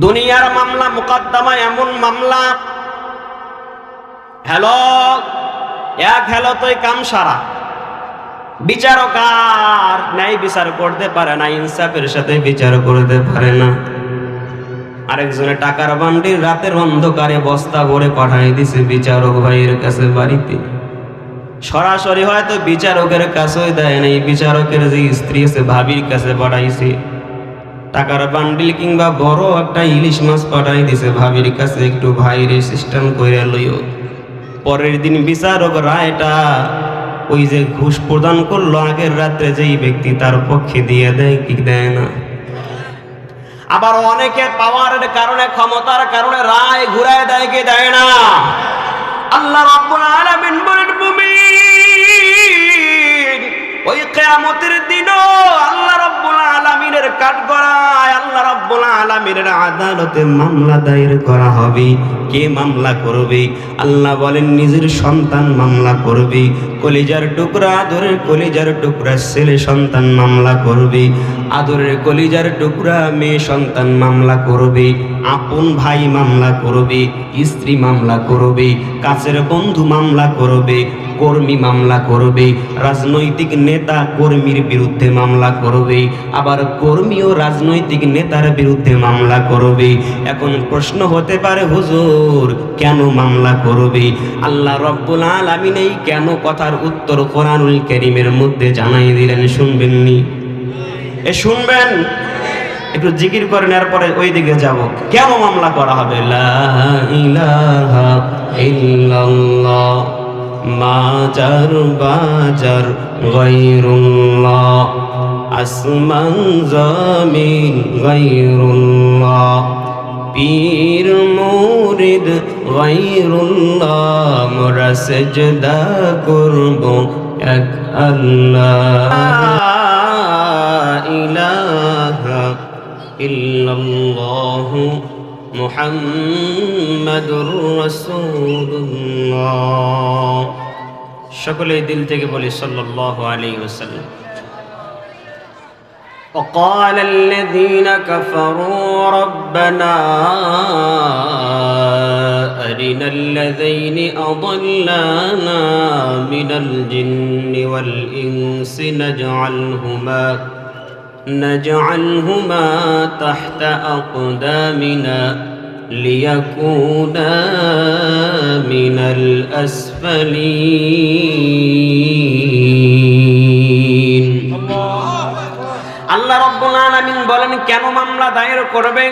দুনিয়ার মামলা মুকদ্দমা এমন মামলা, হ্যালো এক হ্যালো তোই কাম সারা। বিচারক আর ন্যায় বিচার করতে পারে না, ইনসাফের সাথে বিচার করতে পারে না। আরেকজনে টাকার বান্ডিল রাতের অন্ধকারে বস্তা ভরে পাঠাই দিছে বিচারক ভাইয়ের কাছে বাড়িতে। সরাসরি হয়তো বিচারকের কাছেই দেয় নাই, বিচারকের যে স্ত্রী আছে ভাবির কাছে পাঠাইছে। টাকার বান্ডিল কিংবা বড় একটা ইলিশ মাছ পাঠাই দিছে ভাবির কাছে, একটু ভাইরে সিস্টেম করে লইও। পরের দিন বিচারক রায়টা ওই যে ঘুষ প্রদান করলো আগের রাত্রে যেই ব্যক্তি তার পক্ষে দিয়ে দেয় কি দেয় না। আবার অনেকে পাওয়ারের কারণে ক্ষমতার কারণে রায় ঘুরায় দেয় কি দেয় না। আল্লাহ রাব্বুল আলামিন বলেন মুমিন ওই কিয়ামতের দিনও আল্লাহ রাব্বুল আলামিনের কাঠগড়ায় আল্লাহ রাব্বুল আলামিনের আদালতে মামলা দায়ের করা হবে। কে মামলা করবে? আল্লাহ বলেন নিজের সন্তান মামলা করবে, কলিজার টুকরা আদরের কলিজার টুকরা ছেলে সন্তান মামলা করবে, আদরের কলিজার টুকরা মেয়ে সন্তান মামলা করবে, আপন ভাই মামলা করবে, স্ত্রী মামলা করবে, কাছের বন্ধু মামলা করবে, কর্মী মামলা করবে, রাজনৈতিক নেতা কর্মীর বিরুদ্ধে মামলা করবে, আবার কর্মী ও রাজনৈতিক নেতার বিরুদ্ধে মামলা করবে। এখন প্রশ্ন হতে পারে হুজুর কেন মামলা করবে? আল্লাহ রাব্বুল আলামিন এই কেন কথার উত্তর কোরআনুল কারীমের মধ্যে জানাই দিলেন। শুনবেননি? শুনবেন, একটু জিকির করেন, এরপরে ওই দিকে যাব। কেন মামলা করা হবে? লা ইলাহা ইল্লাল্লাহ মাজার বাজার গায়রুল্লাহ, আসমান জমিন গায়রুল্লাহ, পীর মুরিদ গায়রুল্লাহ, মোরা সিজদা করব এক আল্লাহ। ইলাহা ইল্লাল্লাহ মুহাম্মাদুর রাসূলুল্লাহ। সকলে দিল থেকে বলি সাল্লাল্লাহু আলাইহি ওয়াসাল্লাম। وقال الذين كفروا ربنا أرنا الذين أضلانا من الجن والإنس نجعلهما تحت أقدامنا ليكونا من الأسفلين। আল্লাহ রাব্বুল আলামিন বলেন কেন মামলা দায়ের করবে?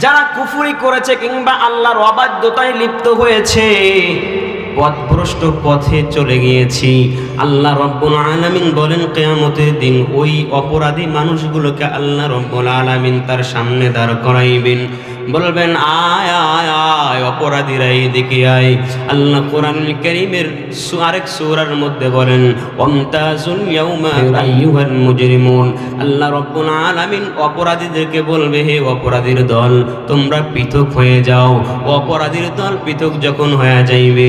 যারা কুফরি করেছে কিংবা আল্লাহর অবাধ্যতায় লিপ্ত হয়েছে, পথভ্রষ্ট পথে চলে গিয়েছি। আল্লাহ রাব্বুল আলামিন বলেন কিয়ামতের দিন ওই অপরাধী মানুষগুলোকে আল্লাহ রাব্বুল আলামিন তার সামনে দাঁড় করাইবেন, বলবেন আয় আয় আয় অপরাধীরা এদিকে আয়। আল্লাহ কোরআনুল কারীমের আরেক সূরার মধ্যে বলেন ওয়ামতাজুল ইয়াউমা আইয়ুহাল মুজরিমুন। আল্লাহ রাব্বুল আলামিন অপরাধীদেরকে বলবে হে অপরাধীর দল তোমরা পৃথক হয়ে যাও। অপরাধীর দল পৃথক যখন হয়ে যাইবে,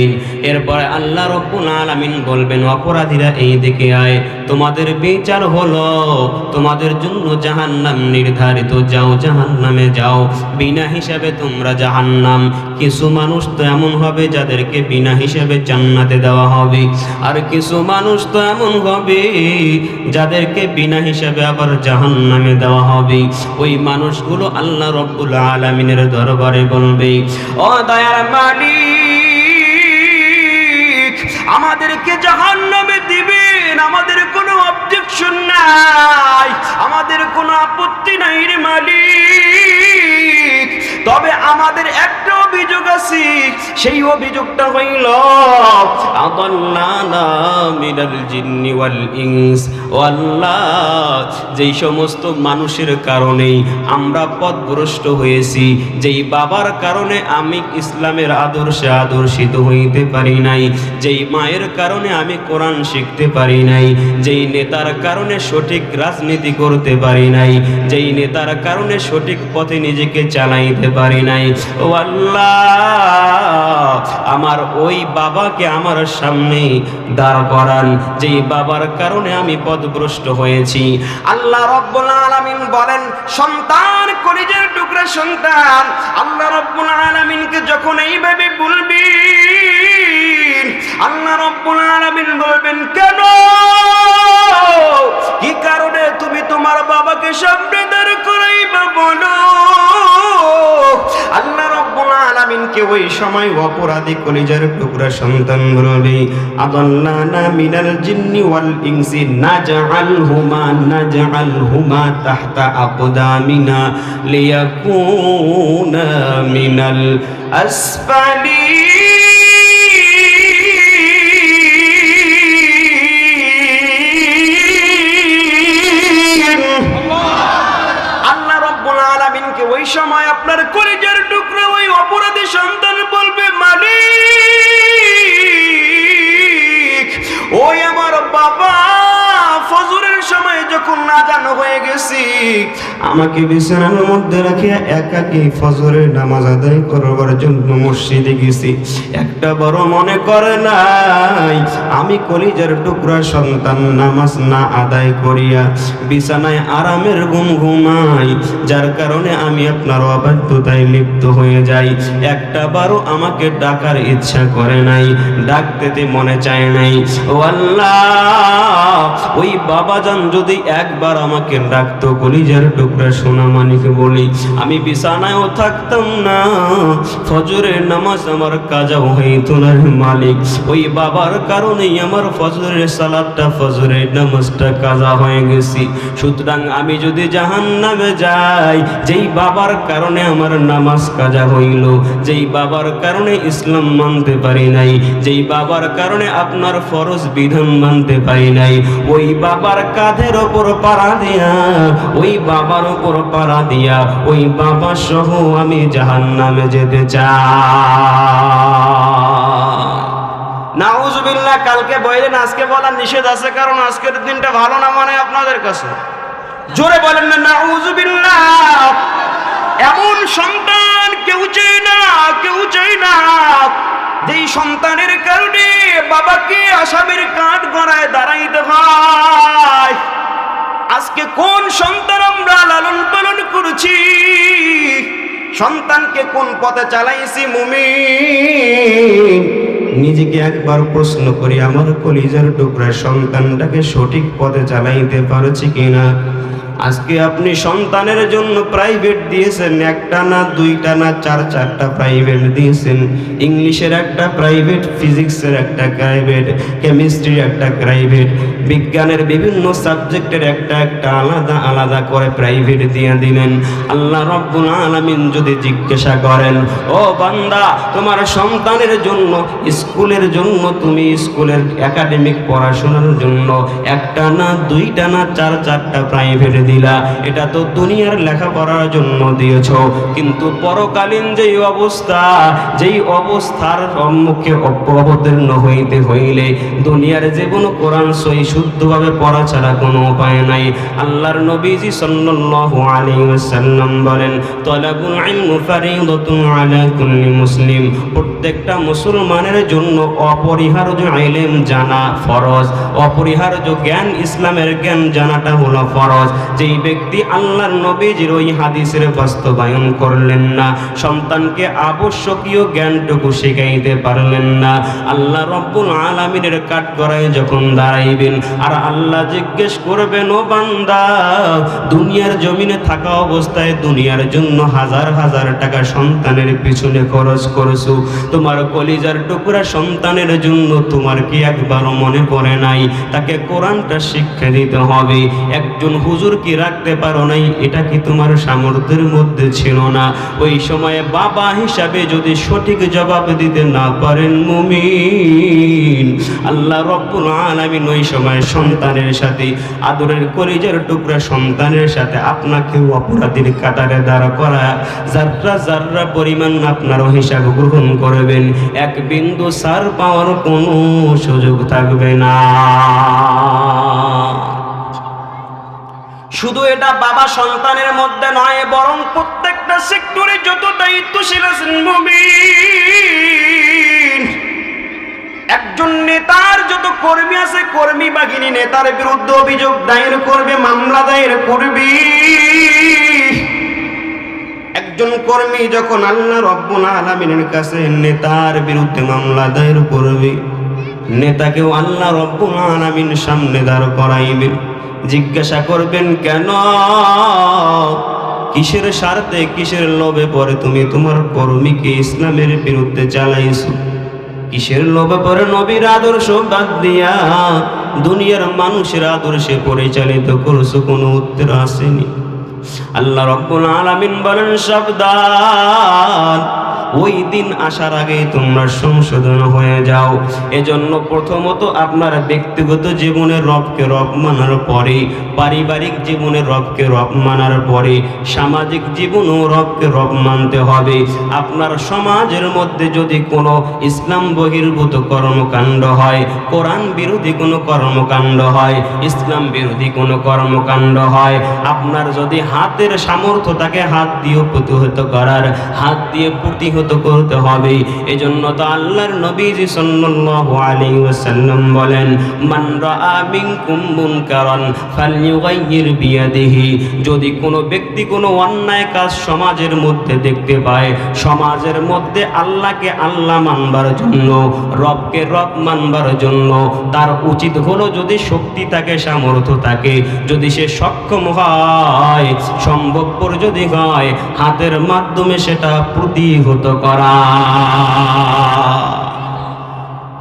এরপর আল্লাহ রাব্বুল আলামিন বলবেন অপরাধীরা এই দিকে আয়, তোমাদের বিচার হলো, তোমাদের জন্য জাহান্নাম নির্ধারিত, যাও জাহান্নামে যাও, বিনা হিসাবে তোমরা জাহান্নাম। কিছু মানুষ তো এমন হবে যাদেরকে বিনা হিসাবে জান্নাতে দেওয়া হবে, আর কিছু মানুষ তো এমন হবে যাদেরকে বিনা হিসাবে আবার জাহান্নামে দেওয়া হবে। ওই মানুষগুলো আল্লাহ রাব্বুল আলামিনের দরবারে বলবে ও দয়ার মালিক আমাদেরকে জাহান্নামে দিবেন, আমাদের কোনো অবজেকশন নাই, আমাদের কোনো আপত্তি নাই রে মালিক। তবে আমাদের একটা অভিযোগ আছে, সেই অভিযোগটা হইল আদাল্লানা মিনাল জিন্নি ওয়াল ইনস। ও আল্লাহ যেই সমস্ত মানুষের কারণে আমরা পথভ্রষ্ট হয়েছি, যেই বাবার কারণে আমি ইসলামের আদর্শে আদর্শিত হইতে পারি নাই, যেই মায়ের কারণে আমি কোরআন শিখতে পারি নাই, যেই নেতার কারণে সঠিক রাজনীতি করতে পারি নাই, যেই নেতার কারণে সঠিক পথে নিজেকে চালাইতে পারি নাই, ও আল্লাহ আমার ওই বাবাকে আমার সামনে দাঁড় করান যেই বাবার কারণে আমি পথভ্রষ্ট হয়েছি। আল্লাহ রাব্বুল আলামিন বলেন, সন্তান, কলিজার টুকরা সন্তান, আল্লাহ রাব্বুল আলামিনকে যখন এইভাবে বলবি, আল্লাহ রাব্বুল আলামিন বলবেন, কেন, কি কারণে তুমি তোমার বাবাকে সামনে দাঁড় করাইবা বলো। আল্লাহ রাব্বুল আলামিনকে ওই সময় অপরাধী কলিজার টুকরা সন্তান বলবে, আদাল্লানা মিনাল জিন্নি ওয়াল ইনসি নাজআলহুমা তাহতা আকদামিনা লিয়াকুনা মিনাল আসফালিন। ওই সময় আপনার কলিজার টুকরা ওই অপরাধী সন্তান বলবে, মালিক, ওই আমার বাবা ফজরের সময় যখন আযান হয়ে গেছি, আমাকে বিছানার মধ্যে রাখিয়া একাকী ফজরের নামাজ আদায় করবার জন্য মসজিদে গেছি, একটা বড় মনে করে নাই আমি কলিজার টুকরা সন্তান নামাজ না আদায় করিয়া বিছানায় আরামের ঘুম ঘুমাই, যার কারণে আমি আপনার অবাধ্যতায় লিপ্ত হয়ে যাই। একটা বারও আমাকে ডাকার ইচ্ছা করে নাই, ডাকতে মনে চায় নাই। ও আল্লাহ, ওই বাবাজান যদি একবার আমাকে ডাকতো, কলিজার টুকরা সোনা মানিকে বলি, আমি বিছানায়ও থাকতাম না, ফজরের নামাজ আমার কাজা হইতো না মালিক। ওই বাবার কারণেই আমার ফজরের সালাতটা, ফজরের নামাজটা কাজা হয়ে গেছি। সুতরাং আমি যদি জাহান্নামে যাই, যেই বাবার কারণে আমার নামাজ কাজা হইল, যেই বাবার কারণে ইসলাম মানতে পারি নাই, যেই বাবার কারণে আপনার ফরজ বিধান মানতে পারি নাই, ওই বাবার কাঁধের ওপর পাড়া দিয়া, ওই বাবার ওপর পাড়া দিয়া, ওই বাবা সহ আমি জাহান্নামে যেতে চাই। নাউজুবিল্লাহ। কালকে বলেন, আজকে বলার নিষেধ আছে, কারণ আজকের দিনটা ভালো না মানে আপনাদের কাছে। জোরে বলেন না নাউজুবিল্লাহ। এমন সন্তান কেউ চাই না, কেউ চাই না যেই সন্তানের কারণে বাবাকে আসামির কাঠ গড়ায় দাঁড়াইতে হয়। আজকে কোন সন্তান আমরা লালন পালন করছি, সন্তানকে কোন পথে চালাইছি মুমিন, নিজেকে একবার প্রশ্ন করি, আমার কলিজার টুকরা সন্তানটাকে সঠিক পথে চালাইতে পারছি কিনা। আজকে আপনি সন্তানের জন্য প্রাইভেট দিয়েছেন, একটা না দুইটা না চারটা প্রাইভেট দিয়েছেন। ইংলিশের একটা প্রাইভেট, ফিজিক্সের একটা প্রাইভেট, কেমিস্ট্রির একটা প্রাইভেট, বিজ্ঞানের বিভিন্ন সাবজেক্টের একটা আলাদা আলাদা করে প্রাইভেট দিয়ে দিলেন। আল্লাহ রাব্বুল আলামিন যদি জিজ্ঞাসা করেন, ও বান্দা, তোমার সন্তানের জন্য, স্কুলের জন্য, তুমি স্কুলের একাডেমিক পড়াশোনার জন্য একটা না দুইটা না চারটা প্রাইভেট দিলা, এটা তো দুনিয়ার লেখাপড়ার জন্য দিয়েছ, কিন্তু পরকালীন যেই অবস্থা, যেই অবস্থার সম্মুখে অবতীর্ণ হইতে হইলে দুনিয়ার যে কোনো কোরআন সহি শুদ্ধভাবে পড়া ছাড়া কোনো উপায় নাই। আল্লাহর নবীজি সাল্লাল্লাহু আলাইহি ওয়াসাল্লাম বলেন, তালাবুল ইলম ফারিদাতুন আলা কুল্লি মুসলিম, প্রত্যেকটা মুসলমানের জন্য অপরিহার্য ইলম জানা ফরজ, অপরিহার্য জ্ঞান, ইসলামের জ্ঞান জানাটা হলো ফরজ। যেই ব্যক্তি আল্লাহর নবীজির ওই হাদিসের বাস্তবায়ন করলেন না, সন্তানকে আবশ্যকীয় জ্ঞানটুকু শিখাইতে পারলেন না, আল্লাহ রাব্বুল আলামিনের কাঠগড়ায় যখন দাঁড়াইবেন আর আল্লাহ জিজ্ঞেস করবেন, ও বান্দা, দুনিয়ার জমিনে থাকা অবস্থায় দুনিয়ার জন্য হাজার হাজার টাকা সন্তানের পিছনে খরচ করেছো, তোমার কলিজার টুকরা সন্তানের জন্য তোমার কি একবারও মনে পড়ে নাই তাকে কোরআনটা শিক্ষা দিতে হবে? একজন হুজুর কি রাখতে পারো নাই? এটা কি তোমার সামর্থ্যের মধ্যে ছিল না? ওই সময়ে বাবা হিসাবে যদি সঠিক জবাব দিতে না পারেন মুমিন, আল্লাহ রাব্বুল আলামিন ওই সময় সন্তানের সাথে, আদরের কলিজার টুকরা সন্তানের সাথে আপনাকে অপরাধীর কাতারে দাঁড় করা, যাত্রা যাত্রা পরিমাণ আপনারও হিসাব গ্রহণ করবেন, এক বিন্দু সার পাওয়ার কোনো সুযোগ থাকবে না। শুধু এটা বাবা সন্তানের মধ্যে নয়, বরং প্রত্যেক প্রত্যেকটা সেক্টরে যত দায়িত্বশীল আছেন মুমিন, একজন নেতার যত কর্মী আছে, কর্মী বাহিনী নেতার বিরুদ্ধে অভিযোগ দায়ের করবে, মামলা দায়ের করবে। একজন কর্মী যখন আল্লাহ রাব্বুল আলামিনের কাছে নেতার বিরুদ্ধে মামলা দায়ের করবে, নেতাকেও আল্লাহ রাব্বুল আলামিন সামনে দাঁড় করাইবেন, জিজ্ঞাসা করবেন কেন, কিসের স্বার্থে, কিসের লোভে পরে তুমি তোমার কর্মীকে ইসলামের বিরুদ্ধে চালাইছো, কিসের লোভে পরে নবীর আদর্শ বাদ দিয়া দুনিয়ার মানুষের আদর্শে পরিচালিত করছো, কোনো উত্তর আসেনি। আল্লাহ রাব্বুল আলামিন বলেন সাবধান, ওই দিন আসার আগে তোমরা সংশোধন হয়ে যাও। এজন্য প্রথমত আপনার ব্যক্তিগত জীবনের রবকে রব মানার পরে, পারিবারিক জীবনের রবকে রব মানার পরে, সামাজিক জীবনও রবকে রব মানতে হবে। আপনার সমাজের মধ্যে যদি কোনো ইসলাম বহির্ভূত কর্মকাণ্ড হয়, কোরআন বিরোধী কোনো কর্মকাণ্ড হয়, ইসলাম বিরোধী কোনো কর্মকাণ্ড হয়, আপনার যদি হাতের সামর্থ্য থাকে হাত দিয়ে প্রতিহত করার, হাত দিয়ে প্রতিহত করতে হবে। এজন্য তো আল্লাহর নবীজি সাল্লাল্লাহু আলাইহি ওয়াসাল্লাম বলেন, মান রাআ মিনকুম মুনকারান ফালইউগাইয়ির বিয়াদিহি, যদি কোনো ব্যক্তি কোনো অন্যায় কাজ সমাজের মধ্যে দেখতে পায়, সমাজের মধ্যে আল্লাহকে আল্লাহ মানবার জন্য, রবকে রব মানবার জন্য তার উচিত হলো, যদি শক্তি থাকে, সামর্থ্য থাকে, যদি সে সক্ষম হয়, সম্ভবপর যদি হয়, হাতের মাধ্যমে সেটা প্রতিহত করা,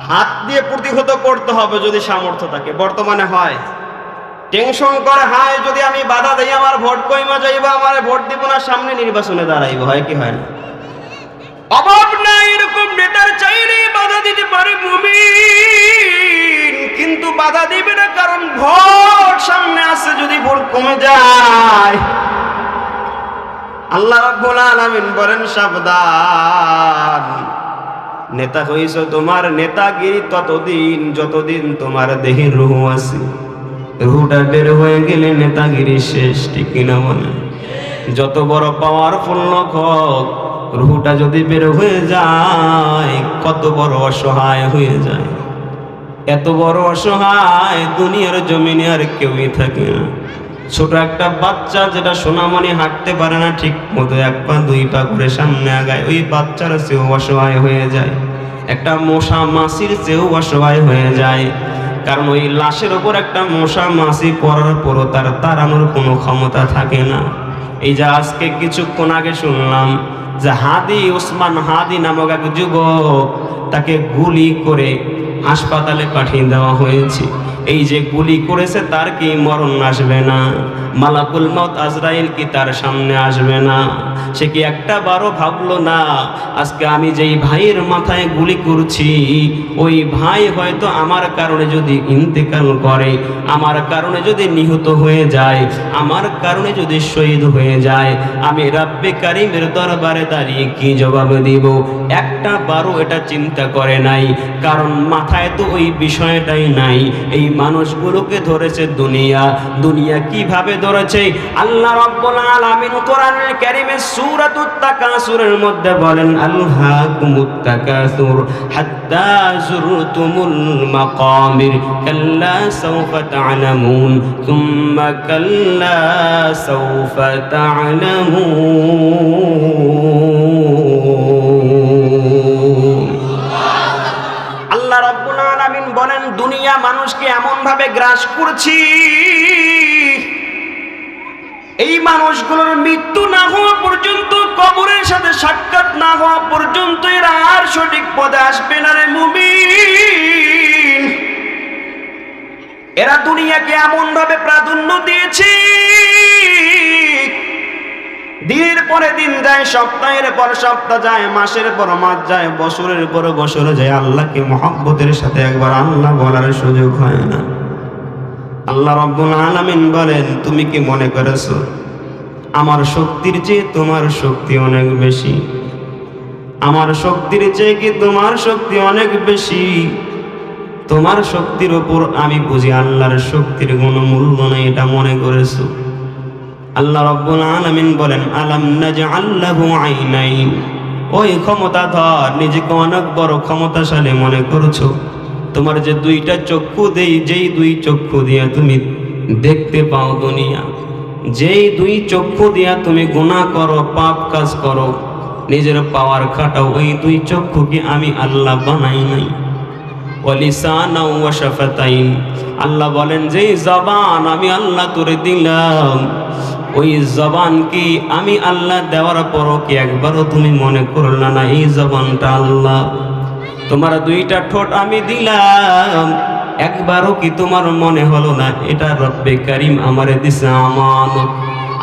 হাত দিয়ে প্রতিহত করতে হবে যদি সামর্থ্য থাকে। বর্তমানে হয় টেনশন করে, হায় যদি আমি বাধা দেই আমার ভোট কইমা যাইব, আমার ভোট দিব না, সামনে নির্বাচনে দাঁড়াইব, হয় কি হয় না? অভাব নাই, এরকম নেতার চাইলে বাধা দিতে পারে মুমিন, কিন্তু বাধা দিবে না, কারণ ভোট সামনে আছে, যদি ভোট কমে যায়। আল্লাহ রাব্বুল আলামিন বলেন সাবধান, নেতা হইছো, তোমার নেতাগিরি ততদিন যতদিন তোমার দেহে রূহ আছে, রূহটা বের হয়ে গেলে নেতাগিরি শেষ, ঠিক কিনা বলে? যত বড় পাওয়ারফুল লোক হোক, রূহটা যদি বের হয়ে যায়, কত বড় অসহায় হয়ে যায়। এত বড় অসহায় দুনিয়ার জমিনে আর কেউই থাকে না। ছোট একটা বাচ্চা যেটা সোনামণি হাঁটতে পারে না ঠিক মতো, এক পা দুই পা করে সামনে আগায়, ওই বাচ্চার চেয়েও অসহায় হয়ে যায়। একটা মশা মাছির চেয়েও অসহায় হয়ে যায়, কারণ ওই লাশের ওপর একটা মশা মাছি পড়ার পরও তার তাড়ানোর কোনো ক্ষমতা থাকে না। এই যে আজকে কিছুক্ষণ আগে শুনলাম যে হাদি, ওসমান হাদি নামক এক যুবক, তাকে গুলি করে হাসপাতালে পাঠিয়ে দেওয়া হয়েছে। এই যে গুলি করেছে তার কি মরণ আসবে না? মালাকুল মউত আজরাইল কি তার সামনে আসবে না? সে কি একটা বারও ভাবলো না আজকে আমি যেই ভাইয়ের মাথায় গুলি করছি, ওই ভাই হয়তো আমার কারণে যদি ইন্তেকাল করে, আমার কারণে যদি নিহত হয়ে যায়, আমার কারণে যদি শহীদ হয়ে যায়, আমি রাব্বে কারিমের দরবারে দাঁড়িয়ে কি জবাব দিব? একটা বারও এটা চিন্তা করে নাই, কারণ মাথায় তো ওই বিষয়টাই নাই। এই মানুষগুলোকে ধরেছে দুনিয়া। দুনিয়া কিভাবে ধরেছে? আল্লাহ রাব্বুল আলামিন কোরআনুল কারীমে সূরাতুত তাকাসুরের মধ্যে বলেন, আলহাকুমুত তাকাসুর হাত্তা যুরতুমুল মাকাবির কাল্লা সাওফা তা'লামুন সুম্মা কাল্লা সাওফা তা'লামুন। আল্লাহ রাব্বুল আলামিন বলেন, দুনিয়া মানুষকে এমন ভাবে গ্রাস করছি, এই মানুষগুলোর মৃত্যু না হওয়া পর্যন্ত, কবরের সাথে সাক্ষাৎ না হওয়া পর্যন্ত এরা আর সঠিক পথে আসবে না রে মুমিন। এরা দুনিয়াকে এমন ভাবে প্রাধান্য দিয়েছে, দিনের পরে দিন যায়, সপ্তাহের পর সপ্তাহ যায়, মাসের পর মাস যায়, বছরের পর বছর যায়, আল্লাহকে মহব্বতের সাথে একবার আল্লাহ বলার সুযোগ হয় না। আল্লাহ রাব্বুল আলামিন বলেন, তুমি কি মনে করেছো আমার শক্তির চেয়ে তোমার শক্তি অনেক বেশি? আমার শক্তির চেয়ে কি তোমার শক্তি অনেক বেশি? তোমার শক্তির উপর আমি বুঝি আল্লাহর শক্তির কোনো মূল্য নেই, এটা মনে করেছো? আল্লাহ রাব্বুল আলামিন বলেন আলাম নাজআল লাহু আইনাইন, ওই ক্ষমতাধর নিজেকে অনেক বড় ক্ষমতাশালী মনে করছো? তোমার যে দুইটা চক্ষু দেই, যেই দুই চক্ষু দিয়া তুমি দেখতে পাও দুনিয়া, যেই দুই চক্ষু দিয়া তুমি গুনাহ করো, পাপ কাজ করো, নিজের পাওয়ার খাটাও, ওই দুই চক্ষু কি আমি আল্লাহ বানাই নাই? ওয়ালিসানা ওয়া শাফাতাইন, আল্লাহ বলেন যেই জবান আমি আল্লাহ তোরে দিলাম, ওই জবান কি আমি আল্লাহ দেওয়ার পরও কি একবারও তুমি মনে করলা না এই জবানটা আল্লাহ? তোমার দুইটা ঠোঁট আমি দিলাম, একবারও কি তোমার মনে হলো না এটা রব্বে কারিম আমারে দিছে আমানত?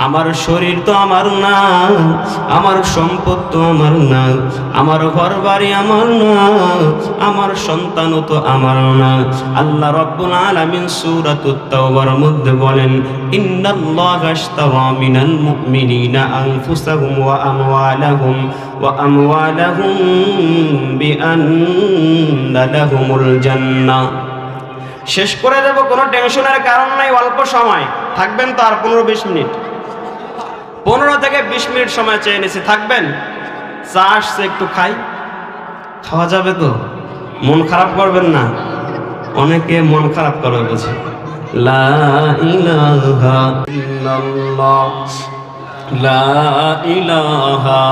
আমার শরীর তো আমার না, আমার সম্পদ তো আমার না, আমার ঘর বাড়ি আমার না, আমার সন্তানও তো আমার না। আল্লাহ রাব্বুল আলামিন সূরাতুত তাওবার মধ্যে বলেন ইন্নাল্লাহা আশতারা মিনাল মুমিনিনা আনফুসাহুম ওয়া আমওয়ালাহুম বিআন্না লাহুমুল জান্নাহ। শেষ করে দেব, কোনো টেনশনের কারণ নাই, অল্প সময় থাকবেন তো আর 15-20 মিনিট, 15 থেকে 20 মিনিট সময় চেয়ে নিছি, থাকবেন? চা আসছে একটু খাই, খাওয়া যাবে তো? মন খারাপ করবেন না, অনেকে মন খারাপ করবে বুঝি। লা ইলাহা ইল্লাল্লাহ, লা ইলাহা।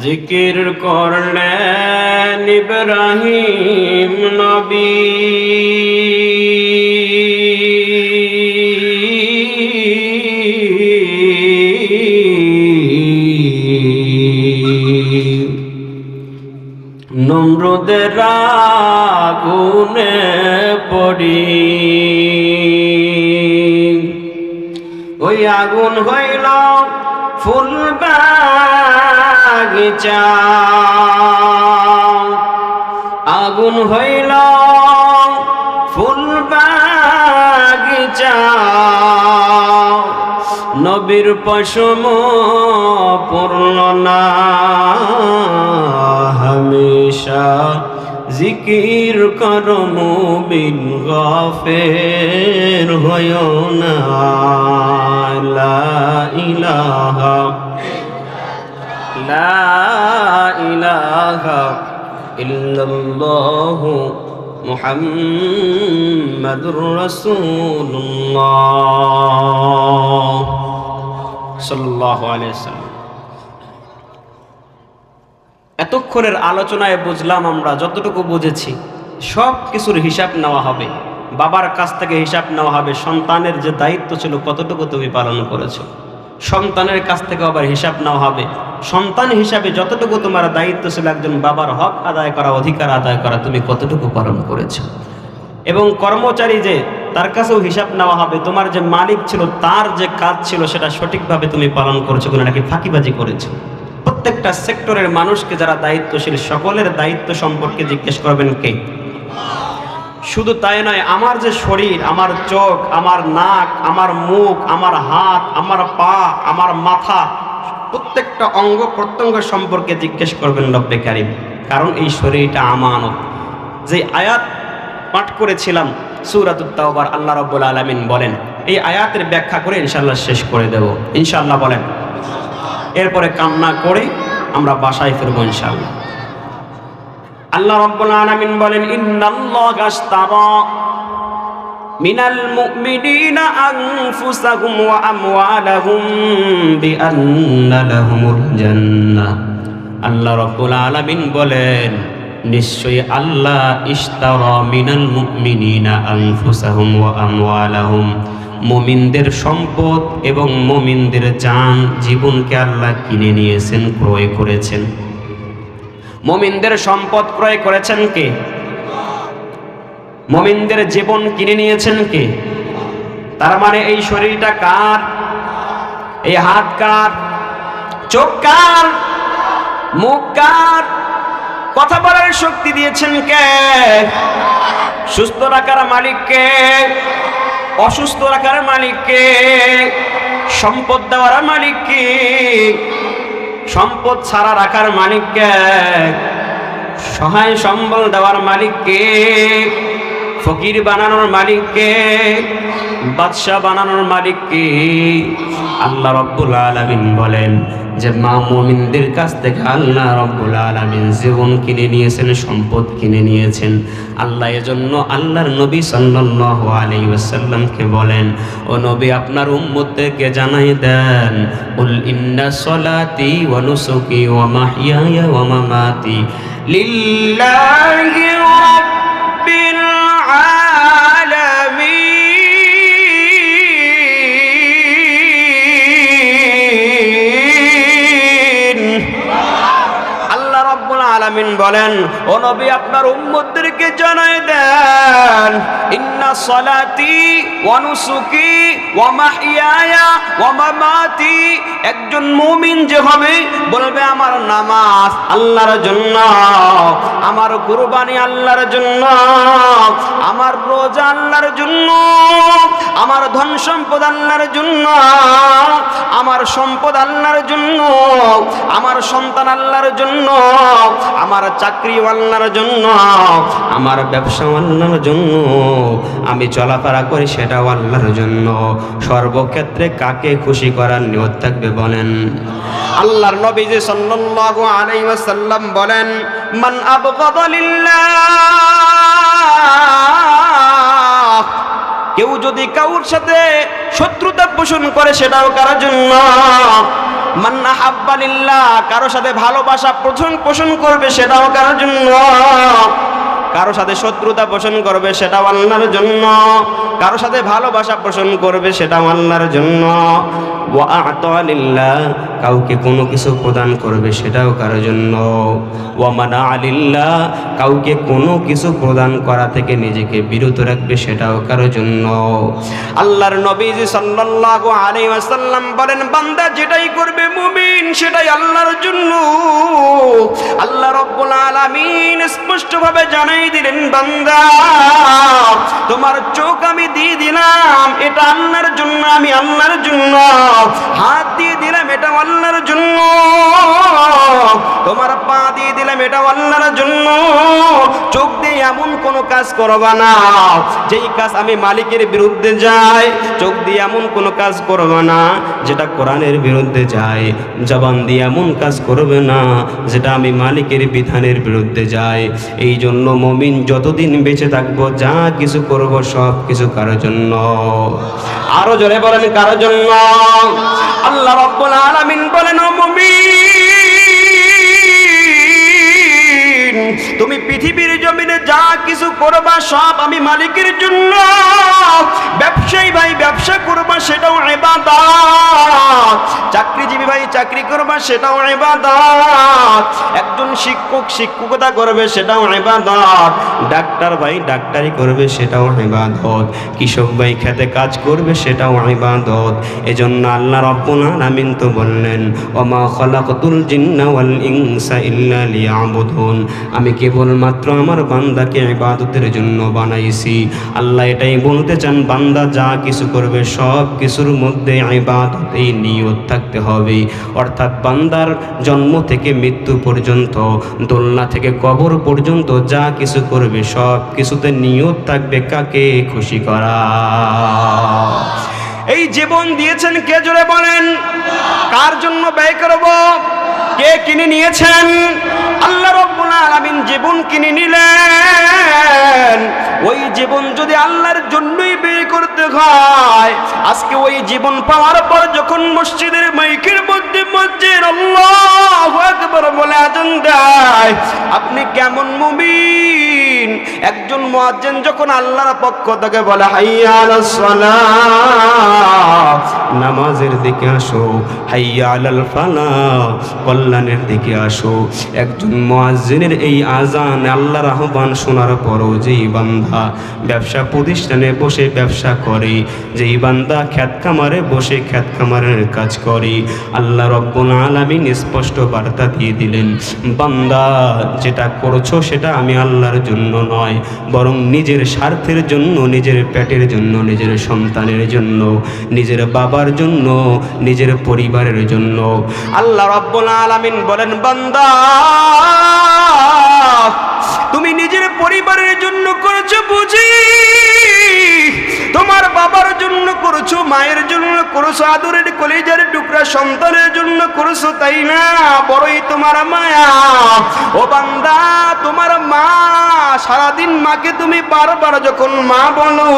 জিকির করলেন ইব্রাহিম নবী, নমরুদের আগুনে পড়ি, ওই আগুন হইল ফুল বাগিচা, আগুন হইল ফুল বাগিচা, নবীর পশম পূর্ণ না, হামেশা জিকির করো মুমিন গাফের হয়ো না। লা ইলাহা, লা ইলাহা ইল্লাল্লাহু মুহাম্মাদুর রাসূলুল্লাহ সাল্লাল্লাহু আলাইহি ওয়াসাল্লাম। এতক্ষণের আলোচনায় বুঝলাম, আমরা যতটুকু বুঝেছি সব কিছুর হিসাব নেওয়া হবে, বাবার কাছ থেকে হিসাব নেওয়া হবে, সন্তানের যে দায়িত্ব ছিল কতটুকু তুমি পালন করেছো, সন্তানের কাছ থেকে আবার হিসাব নেওয়া হবে, সন্তান হিসাবে যতটুকু তোমার দায়িত্ব ছিল একজন বাবার হক আদায় করা, অধিকার আদায় করা, তুমি কতটুকু পালন করেছো। এবং কর্মচারী যে, তার কাছেও হিসাব নেওয়া হবে, তোমার যে মালিক ছিল তার যে কাজ ছিল সেটা সঠিকভাবে তুমি পালন করেছো কিনা, নাকি ফাঁকিবাজি করেছো। প্রত্যেকটা সেক্টরের মানুষকে যারা দায়িত্বশীল সকলের দায়িত্ব সম্পর্কে জিজ্ঞেস করবেন কে? শুধু তাই নয়, আমার যে শরীর, আমার চোখ, আমার নাক, আমার মুখ, আমার হাত, আমার পা, আমার মাথা, প্রত্যেকটা অঙ্গ প্রত্যঙ্গ সম্পর্কে জিজ্ঞেস করবেন রব্বে কারিম, কারণ এই শরীরটা আমানত। যে আয়াত পাঠ করেছিলাম সূরাতুত তাওবার, আল্লাহ রাব্বুল আলামিন বলেন, এই আয়াতের ব্যাখ্যা করে ইনশাআল্লাহ শেষ করে দেব, ইনশাআল্লাহ বলেন। এরপরে কান্না করে আমরা বাসায় ফিরবো ইনশাআল্লাহ। আল্লাহ রাব্বুল আলামিন বলেন ইন্নাল্লাহা আশতারা মিনাল মুমিনিনা আনফুসাহুম ওয়া আমওয়ালাহুম বিআন্না লাহুমুল জান্নাহ। আল্লাহ রাব্বুল আলামিন বলেন নিশ্চয়ই আল্লাহ ইশতারা মিনাল মুমিনিনা আনফুসাহুম ওয়া আমওয়ালাহুম, মুমিনদের সম্পদ এবং মুমিনদের জান জীবনকে আল্লাহ কিনে নিয়েছেন, ক্রয় করেছেন। মুমিনদের সম্পদ ক্রয় করেছেন কে? মুমিনদের জীবন কিনে নিয়েছেন কে? তার মানে এই শরীরটা কার? এই হাত কার? চোখ কার? মুখ কার? কথা বলার শক্তি দিয়েছেন কে? সুস্থ রাখার মালিক কে? অসুস্থ রাখার মালিক কে? সম্পদ দেওয়ার মালিক কে? সম্পদ ছাড়া রাখার মালিক কে? সহায় সম্বল দেওয়ার মালিক কে? ফকির বানানোর মালিক কে? বাদশা বানানোর মালিক কে? আল্লাহ রাব্বুল আলামিন বলেন যে মা মুমিনদের কাছ থেকে আল্লাহ রাব্বুল আলামিন জীবন কিনে নিয়েছেন, সম্পদ কিনে নিয়েছেন। আল্লাহ এজন্য আল্লাহর নবী সাল্লাল্লাহু আলাইহি ওয়াসাল্লামকে বলেন, ও নবী আপনার উম্মতদেরকে জানাই দেন, কুল ইন্না সলাতি ওয়া নুসুকি ওয়া মাহইয়ায়া ওয়া মামাতি লিল্লাহি রাব্বিল আলামিন। আলামিন বলেন, ও নবী আপনার উম্মতদেরকে জানাই দেন, ইন্না সলাতি ওয়া নুসুকি ওয়া মাহইয়ায়া ওয়া মামাতি, একজন মুমিন যে হবে বলবে আমার নামাজ আল্লাহর জন্য, আমার কুরবানি আল্লাহর জন্য, আমার রোজা আল্লাহর জন্য, আমার ধন সম্পদ আল্লাহর জন্য, আমার সম্পদ আল্লাহর জন্য, আমার সন্তান আল্লাহর জন্য, আমার চাকরি আল্লাহর জন্য, আমার ব্যবসা আল্লাহর জন্য, আমি চলাফেরা করি সেটাও আল্লাহর জন্য। সর্বক্ষেত্রে কাকে খুশি করার নিয়ত থাকবে বলেন? আল্লাহর নবী সাল্লাল্লাহু আলাইহি ওয়াসাল্লাম বলেন, মান আবগাদা লিল্লাহ, কেউ যদি কাউর সাথে শত্রুতা পোষণ করে সেটাও কারোর জন্য। মান আহাব্বা লিল্লাহ, কারো সাথে ভালোবাসা পোষণ করবে সেটাও কারোর জন্য। কারো সাথে শত্রুতা পোষণ করবে সেটাও আল্লাহর জন্য, কারো সাথে ভালোবাসা পোষণ করবে সেটাও আল্লাহর জন্য। ওয়া আ'তা লিল্লাহ, কাউকে কোনো কিছু প্রদান করবে সেটাও কারোর জন্য। ওয়া মানা লিল্লাহ, কাউকে কোনো কিছু প্রদান করা থেকে নিজেকে বিরত রাখবে সেটাও কারোর জন্য। আল্লাহর নবীজি সাল্লাল্লাহু আলাইহি ওয়াসাল্লাম বলেন, বান্দা যেটাই করবে মুমিন সেটাই আল্লাহর জন্য। আল্লাহ রাব্বুল আলামিন স্পষ্টভাবে জানাই দিলেন, বান্দা তোমার চোখ আমি দিয়ে দিলাম, এটা আল্লাহর জন্য, আমি আল্লাহর জন্য। হাত দিয়ে দিলাম, এটা আল্লাহর জন্য। তোমার পা দিয়ে দিলাম, এটা আল্লাহর জন্য। চোখ দিয়ে এমন কোনো কাজ করবা না যেই কাজ আমি মালিকের বিরুদ্ধে যায়। চোখ দিয়ে এমন কোনো কাজ করবা না যেটা কোরআনের বিরুদ্ধে যায়। জবান দিয়ে এমন কাজ করবে না যেটা আমি মালিকের বিধানের বিরুদ্ধে যায়। এই জন্য মুমিন যতদিন বেঁচে থাকবো যা কিছু করব সব কিছু কারোর জন্য। আরো জোরে বলেন, কারোর জন্য। আল্লাহ রাব্বুল আলামিন বলেন, ও মুমিন, তুমি পৃথিবীর জমিনে যা কিছু করবা সব আমি মালিকের জন্য। ব্যবসায়ী ভাই ব্যবসা করবা সেটাও ইবাদত, চাকরিজীবী ভাই চাকরি করবা সেটাও ইবাদত, একজন শিক্ষক শিক্ষকতা করবে সেটাও ইবাদত, ডাক্তার ভাই ডাক্তারি করবে সেটাও ইবাদত, কৃষক ভাই খেতে কাজ করবে সেটাও ইবাদত। এজন্য আল্লাহ রাব্বুল আলামিন তো বললেন, ওমা খালাকতুল জিন্না ওয়াল ইনসা ইল্লা লিয়াবুদুন, আমি কেবলমাত্র আমার বান্দাকে ইবাদতের জন্য বানাইছি। আল্লাহ এটাই বলতে চান, বান্দা যা কিছু করবে সব কিছুর মধ্যে ইবাদতেই নিয়ত থাকতে হবে। অর্থাৎ বান্দার জন্ম থেকে মৃত্যু পর্যন্ত, দোলনা থেকে কবর পর্যন্ত যা কিছু করবে সব কিছুতে নিয়ত থাকবে কাকে খুশি করা। এই জীবন দিয়েছেন কে? জোরে বলেন, কার জন্য ব্যয় করব? কে কিনে নিয়েছেন? আল্লাহ রাব্বুল আলামিন জীবন কিনে নিলেন। ওই জীবন যদি আল্লাহর জন্যই ব্যয় করতে হয়, আজকে ওই জীবন পাওয়ার পর যখন মসজিদের মাইকের মধ্যে মসজিদ আল্লাহু আকবার বলে আযান দেয়, আপনি কেমন মুমিন? একজন মুয়াজ্জিন যখন আল্লাহর পক্ষ থেকে বলে হাইয়া আলাস সালাহ, নামাজের দিকে আসো, হাইয়া আলাল ফালাহ, কল্যাণের দিকে আসো। একজন মুয়াজ্জিনের এই আযান আল্লাহর আহ্বান শোনার পরও যেই বান্দা ব্যবসা প্রতিষ্ঠানে বসে ব্যবসা করে, যেই বান্দা খেত খামারে বসে খেত খামারের কাজ করে, আল্লাহ রাব্বুল আলামিন স্পষ্ট বার্তা দিয়ে দিলেন, বান্দা যেটা করছো সেটা আমি আল্লাহর জন্য নয়, বরং নিজের স্বার্থের জন্য, নিজের পেটের জন্য, নিজের সন্তানের জন্য, নিজের বাবার জন্য, নিজের পরিবারের জন্য। আল্লাহ রাব্বুল আলামিন বলেন, বান্দা তুমি নিজের পরিবারের জন্য করেছো বুঝি, তোমার বাবার জন্য করেছো, মায়ের জন্য করেছো, আদরের কলিজার টুকরা সন্তানের জন্য করেছো, তাই না? বড়ই তোমার মায়া। ও বান্দা, তোমার মা, সারাদিন মাকে তুমি বারবার যখন মা বলো,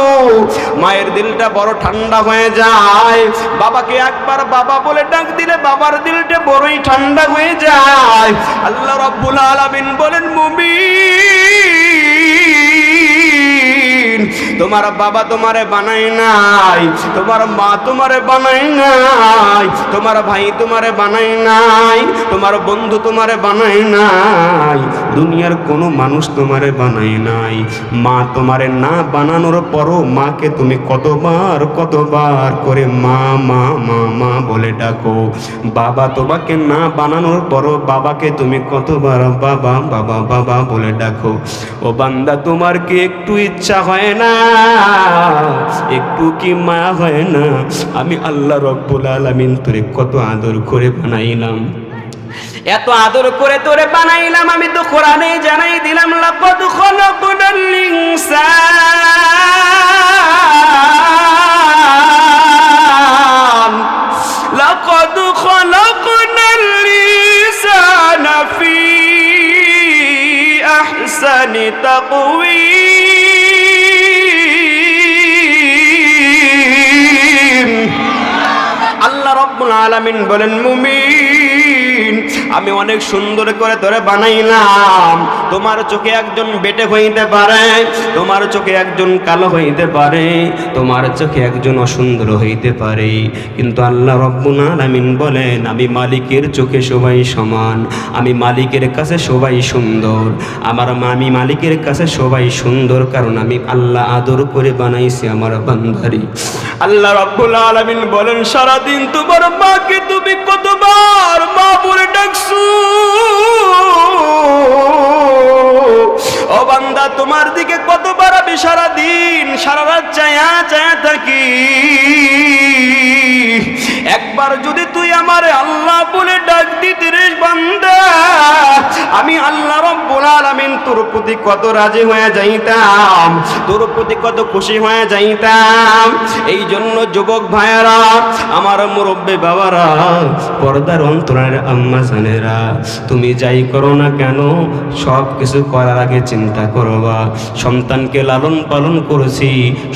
মায়ের দিলটা বড় ঠান্ডা হয়ে যায়। বাবাকে একবার বাবা বলে ডাক দিলে বাবার দিলটা বড়ই ঠান্ডা হয়ে যায়। আল্লাহ রাব্বুল আলামিন বলেন, মুমিন, তোমার বাবা তোমারে বানায় নাই, তোমার মা তোমারে বানায় নাই, তোমার ভাই তোমারে বানায় নাই, তোমার বন্ধু তোমারে বানায় নাই, দুনিয়ার কোনো মানুষ তোমারে বানায় নাই। মা তোমারে না বানানোর পরও মাকে তুমি কতবার করে মা মা মা মা বলে ডাকো। বাবা তোমাকে না বানানোর পরও বাবাকে তুমি কতবার বাবা বাবা বাবা বলে ডাকো। ও বান্দা, তোমার কি একটু ইচ্ছা হয় না, একটু কি মায়া হয় না? আমি আল্লাহ রাব্বুল আলামিন তোরে কত আদর করে বানাইলাম, এত আদর করে তোরে বানাইলাম। আমি তো কোরআনে জানাই দিলাম, লাকাদ খালাকনাল ইনসান, লাকাদ খালাকনাল ইনসানা ফি আহসানি তাকওয়িম। আল্লাহ রাব্বুল আলামিন বলেন, মুমিন, আমি অনেক সুন্দর করে তোরে বানাইলাম। তোমার চোখে একজন বেটে হইতে পারে, তোমার চোখে একজন কালো হইতে পারে, তোমার চোখে একজন অসুন্দর হইতে পারে, কিন্তু আল্লাহ রাব্বুল আলামিন বলেন, আমি মালিকের চোখে সবাই সমান, আমি মালিকের কাছে সবাই সুন্দর। আমি মালিকের কাছে সবাই সুন্দর, কারণ আমি আল্লাহ আদর করে বানাইছি আমার বান্দারি। আল্লাহ রাব্বুল আলামিন বলেন, সারাদিন তোমার মাকে তুমি কতবার মা বলে ডাকছো? ও বান্দা, তোমার দিকে কতবার আমি সারাদিন সারা রাত চায়া থাকি। একবার যদি তুই আমারে আল্লাহ বলে ডাক দিতে রে বান্দা, আমি আল্লাহ রাব্বুল আলামিন তোর প্রতি কত রাজি হয়ে যাইতাম, তোর প্রতি কত খুশি হয়ে যাইতাম। এই জন্য যুবক ভাইয়েরা, আমার মুরব্বী বাবারা, পর্দার অন্তরের আম্মা জানেরা, তুমি যাই করো না কেন সব কিছু করার আগে চিন্তা করবা, সন্তানকে লালন পালন করেছি,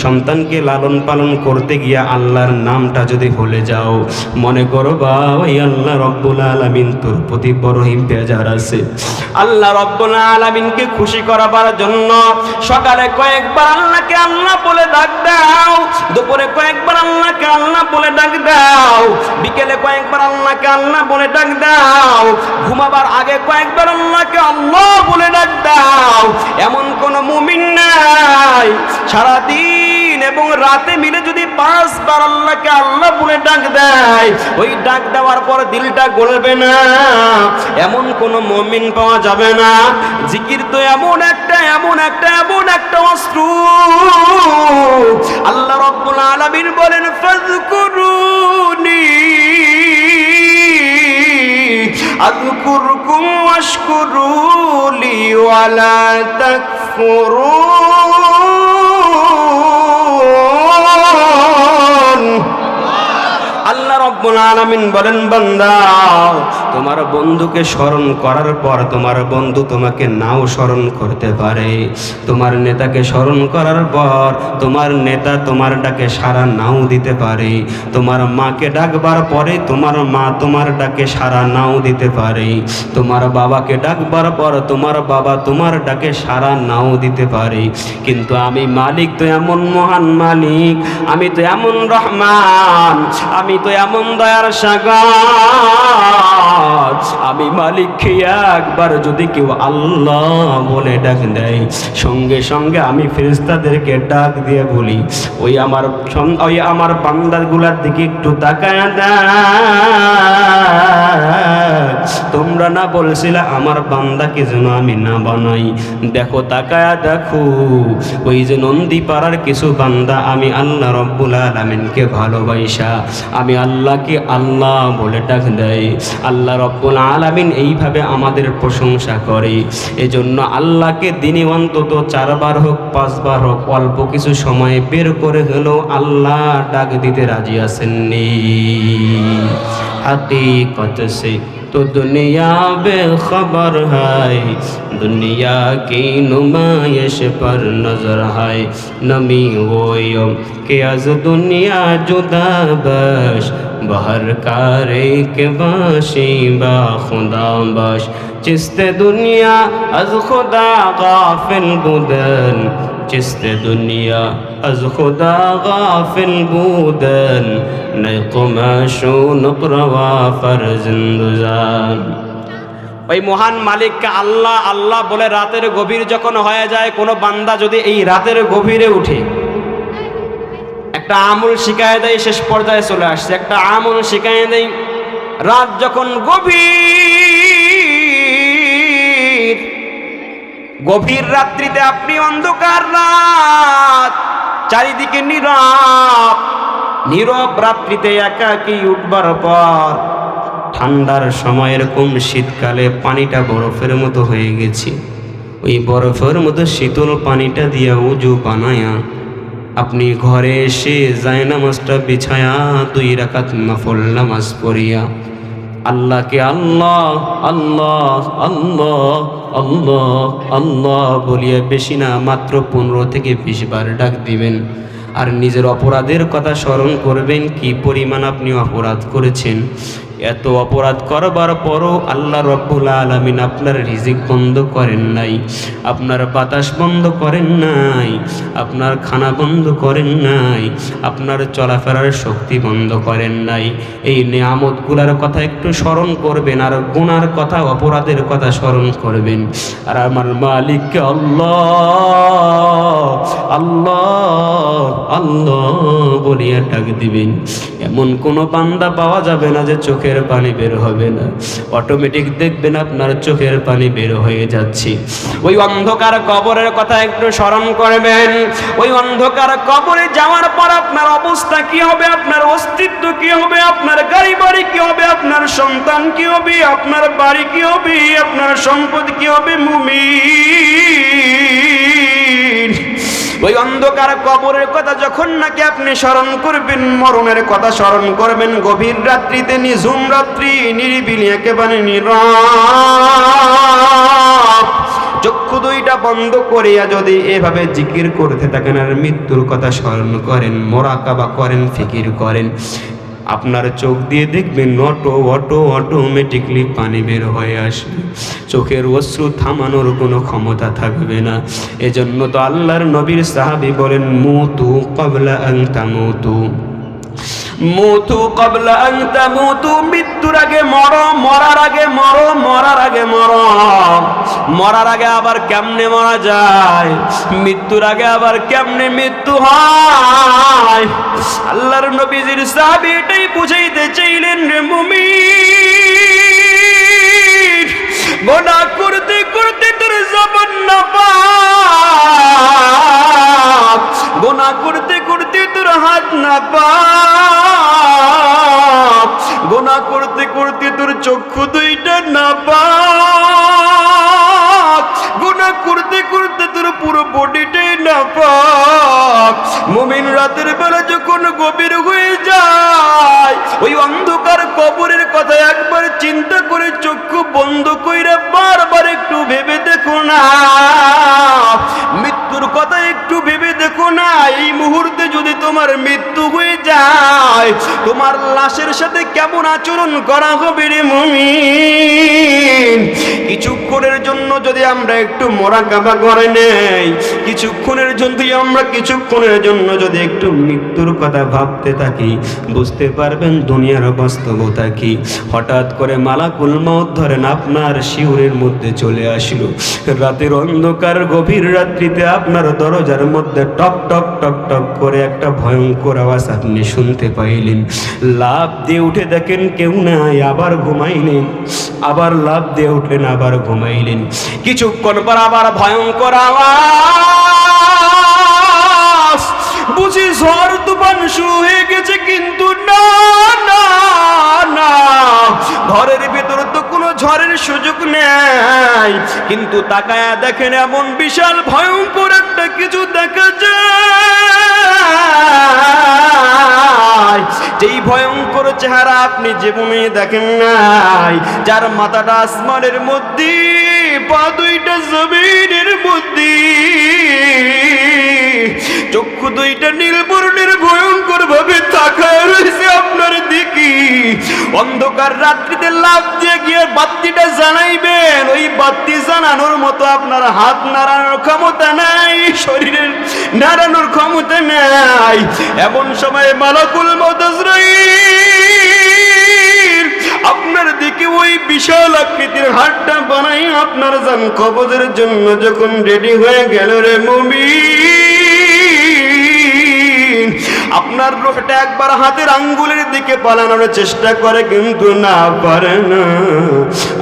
সন্তানকে লালন পালন করতে গিয়া আল্লাহর নামটা যদি ভুলে যাও, মনে করবা ওই আল্লাহ রাব্বুল আলামিন তোর প্রতি বড় বেজার আছে। আল্লাহ রাব্বুল আলামিনকে খুশি করাবার জন্য সকালে কয়েকবার আল্লাহকে আল্লাহ বলে ডাক দাও, দুপুরে কয়েকবার আল্লাহকে আল্লাহ বলে ডাক দাও, বিকেলে কয়েকবার আল্লাহকে আল্লাহ বলে ডাক দাও, ঘুমাবার আগে কয়েকবার আল্লাহকে আল্লাহ বলে ডাক দাও। এমন কোন মুমিন নাই সারাদিন এবং রাতে মিলে যদি 5 বার আল্লাহকে আল্লাহ বলে ডাক দেয়, ওই ডাক দেওয়ার পর দিলটা গলবে না, এমন কোন মুমিন পাওয়া যাবে না। জিকির তো এমন একটা অস্ত্র। আল্লাহ রাব্বুল আলামিন বলেন, ফাযকুরুনি আযকুরকুম ওয়াশকুরুলি ওয়ালা তাকফুরুন। আল্লাহ রাব্বুল আলামিন বলেন, বান্দা, তোমার বন্ধুকে স্মরণ করার পর তোমার বন্ধু তোমাকে নাও স্মরণ করতে পারে, তোমার নেতাকে স্মরণ করার পর তোমার নেতা তোমার ডাকে সাড়া নাও দিতে পারে, তোমার মাকে ডাকবার পরে তোমার মা তোমার ডাকে সাড়া নাও দিতে পারে, তোমার বাবাকে ডাকবার পর তোমার বাবা তোমার ডাকে সাড়া নাও দিতে পারে, কিন্তু আমি মালিক তো এমন মহান মালিক, আমি তো এমন রহমান, আমি তো এমন দয়ার সাগর, আমি মালিককে একবার যদি কেউ আল্লাহ বলে ডাক দেয়, সঙ্গে সঙ্গে আমি ফেরেশতাদেরকে ডাক দিয়ে বলি, ওই আমার বান্দাগুলার দিকে একটু তাকায় দেখ, তোমরা না বলছিল আমার বান্দাকে যেন আমি না বানাই। দেখো তাকায়া দেখো, ওই যে নন্দী পাড়ার কিছু বান্দা আমি আল্লাহ রব্বুল আলামিনকে ভালোবাসা আমি আল্লাহকে আল্লাহ বলে ডাক দেয়। আল্লাহ রব্বুল আলামিন এইভাবে আমাদের প্রশংসা করে। এজন্য আল্লাহকে দিনে অন্তত 4 বার হোক 5 বার হোক অল্প কিছু সময় বের করে হলেও আল্লাহ ডাক দিতে রাজি আছেননি। हकीकत से तो दुनिया बेखबर है, दुनिया की नुमाइश पर नजर है। नमी वो यम के अज दुनिया जुदा बश, बहर कारे के बाशी बा खुदा बश। चिस्ते दुनिया अज खुदा गाफिल बुदन, चिस्ते दुनिया अज खुदा गाफिल बुदन। नए कुमाशो नकरवा फरजिंदुजान। ওই মহান মালিককে আল্লাহ আল্লাহ বলে রাতের গভীর যখন হয়ে যায়, কোনো বান্দা যদি এই রাতের গভীরে উঠে একটা আমল শিখায় দেয়, শেষ পর্যায়ে চলে আসছে, একটা আমল শিখায় দেয়। রাত যখন গভীর রাত্রিতে আপনি অন্ধকার রাত, চারিদিকে নীরব রাত্রিতে একাকী উঠবার পর ঠান্ডার সময় এরকম শীতকালে পানিটা বরফের মতো হয়ে গেছে, ওই বরফের মতো শীতল পানিটা দিয়া উজু বানায়া আপনি ঘরে এসে জায়নামাজটা বিছায়া 2 রাকাত নফল নামাজ পড়িয়া আল্লাহকে আল্লাহ আল্লাহ আল্লাহ আল্লাহ আল্লাহ বলিয়া বেশি না মাত্র 15 থেকে 20 বার ডাক দিবেন। আর নিজের অপরাধের কথা স্মরণ করবেন, কি পরিমাণ আপনি অপরাধ করেছেন। এত অপরাধ করবার পরও আল্লাহ রব্বুল আলামিন আপনার রিজিক বন্ধ করেন নাই, আপনার বাতাস বন্ধ করেন নাই, আপনার খানা বন্ধ করেন নাই, আপনার চলাফেরার শক্তি বন্ধ করেন নাই। এই নিয়ামতগুলোর কথা একটু স্মরণ করবেন, আর গুনার কথা অপরাধের কথা স্মরণ করবেন, আর আমার মালিককে আল্লাহ আল্লাহ আল্লাহ বলিয়া ডাক দিবেন। এমন কোনো বান্দা পাওয়া যাবে না যে চোখের পানি বের হবে না, অটোমেটিক দেখবেন আপনার চোখের পানি বের হয়ে যাচ্ছে। ওই অন্ধকার কবরের কথা একটু স্মরণ করবেন। ওই অন্ধকার কবরে যাওয়ার পর আপনার অবস্থা কি হবে, আপনার অস্তিত্ব কি হবে, আপনার গাড়ি বাড়ি কি হবে, আপনার সন্তান কি হবে, আপনার বাড়ি কি হবে, আপনার সম্পদ কি হবে। মুমিন ওই অন্ধকার কবরের কথা যখন নাকি আপনি স্মরণ করবেন, মরণের কথা স্মরণ করবেন, গভীর রাত্রিতে, নিঝুম রাত্রি, নিরিবিলি একেবারে নীরব, চক্ষু 2টা বন্ধ করিয়া যদি এভাবে জিকির করতে থাকেন আর মৃত্যুর কথা স্মরণ করেন, মোরাকাবা করেন, ফিকির করেন, আপনার চোখ দিয়ে দেখবেন অটোমেটিকলি পানি বের হয়ে আসবে, চোখের অশ্রু থামানোর কোনো ক্ষমতা থাকবে না। এজন্য তো আল্লাহর নবীর সাহাবী বলেন, মুতু ক্বাবলা আন তামুতু, মুতু ক্বাবলা আন তামুতু, মৃত্যুর আগে মরো, মরার আগে মরো, মরার আগে মরো। মরার আগে আবার কেমনে মরা যায়, মৃত্যুর আগে আবার কেমনে মৃত্যু হয়। আল্লাহর নবীজির সাহাবী এটাই বুঝাইতে চাইলেন, রে মুমিন, গুনাহ করতে করতে তোর জবান না পাক, গুনাহ করতে করতে তোর হাত না পাক, গুনাহ করতে করতে তোর চক্ষু 2টা না পাক, গুনাহ করতে করতে তোর পুরো বডিটাই না পাক। মুমিন রাতের বেলা যখন গভীর হয়ে যায়, ওই অন্ধকার কবরের কথা একবার চিন্তা করে চক্ষু বন্ধ কইরা বারবার একটু ভেবে দেখো না, মৃত্যুর কথা একটু ভেবে দেখো না। এই মুহূর্তে যদি তোমার মৃত্যু হয়ে যায়, তোমার লাশের সাথে কেমন আচরণ করা হবে রে মুমিন। কিছুক্ষণের জন্য যদি আমরা একটু মুরাকাবা করে নেই, কিছুক্ষণের জন্য যদি একটু মৃত্যুর কথা ভাবতে থাকি, বুঝতে পারবেন দুনিয়ার বাস্তবতা কি। হঠাৎ করে মালাকুল মউত ধরেন আপনার শিউরের মধ্যে চলে আসলো। রাতের অন্ধকার গভীর রাত্রিতে আপনার দরজার মধ্যে টক টক টক টক করে একটা ভয়ঙ্কর আওয়াজ আপনি শুনতে পাইলেন। লাফ দিয়ে উঠে দেখেন কেউ নাই, আবার ঘুমাইলেন। আবার লাফ দিয়ে উঠলেন, আবার ঘুমাইলেন। কিছুক্ষণ পর আবার ভয়ঙ্কর আওয়াজ। বুঝি ঝড় তুফান শুরু হয়ে গেছে, কিন্তু না না না, ঘরের ভেতরে তো কোনো ঝড়ের সুযোগ নেই। কিন্তু তাকায়া দেখেন এমন বিশাল ভয়ঙ্কর একটা কিছু দেখা যায়, যেই ভয়ঙ্কর চেহারা আপনি জীবনে দেখেন নাই। যার মাথাটা আসমানের মধ্যে, পা দুইটা জমিনের মধ্যে, চক্ষু দুইটা নীল বর্ণের ভয়ঙ্কর ভাবে তাকায় রয়েছে আপনার দিকে। অন্ধকার রাত্রিতে লাফ দিয়ে গিয়ে বাতিটা জানাইবেন, ওই বাতি জানানোর মতো আপনার হাত নাড়ানোর ক্ষমতা নাই, শরীরের নাড়ানোর ক্ষমতা নাই। এমন সময় মালাকুল মউত আজরাইল আপনার দিকে ওই বিশাল আকৃতির হাতটা বানাই আপনার জান কবজের জন্য যখন রেডি হয়ে গেল রে মুমিন, আপনার রূহটা একবার হাতের আঙ্গুলের দিকে পালানোর চেষ্টা করে, কিন্তু না পারে না।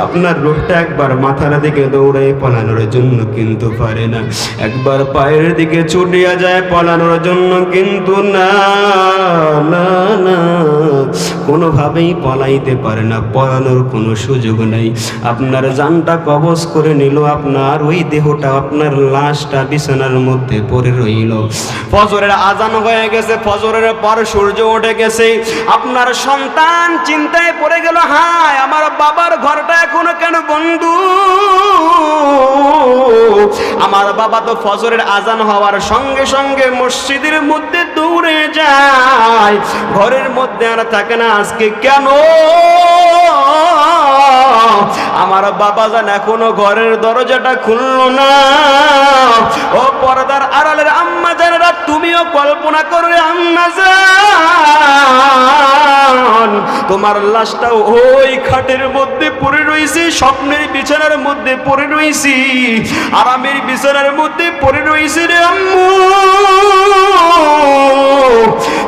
আপনার রূহটা একবার মাথার দিকে দৌড়ে পালানোর জন্য, কিন্তু পারে না। একবার পায়ের দিকে ছুটিয়া যায় পালানোর জন্য, কিন্তু না না না, কোনোভাবেই পলাইতে পারে না, পলানোর কোনো সুযোগ নাই। আপনার জানটা কবজ করে নিল, আপনার ওই দেহটা, আপনার লাশটা বিছানার মধ্যে পড়ে রইল। ফজরের আজান হয়ে গেছে, ফজরের পর সূর্য উঠে গেছে। আপনার সন্তান চিন্তায় পড়ে গেল, হায় আমার বাবার ঘরটা এখনো কেন বন্ধ? আমার বাবা তো ফজরের আজান হওয়ার সঙ্গে সঙ্গে মসজিদের মধ্যে দৌড়ে যায়, ঘরের মধ্যে আর থাকে না, আজকে কেন? আমার বাবা জান এখনো ঘরের দরজাটা খুললো না। ও পর্দার আড়ালের আম্মা জানেরা, তুমিও কল্পনা করো আম্মা জান, তোমার লাশটাও ওই খাটের মধ্যে পড়ে রয়েছে, স্বপ্নের বিছানার মধ্যে পড়ে রয়েছি, আরামের বিছানার মধ্যে পড়ে রয়েছে রে আম্মু।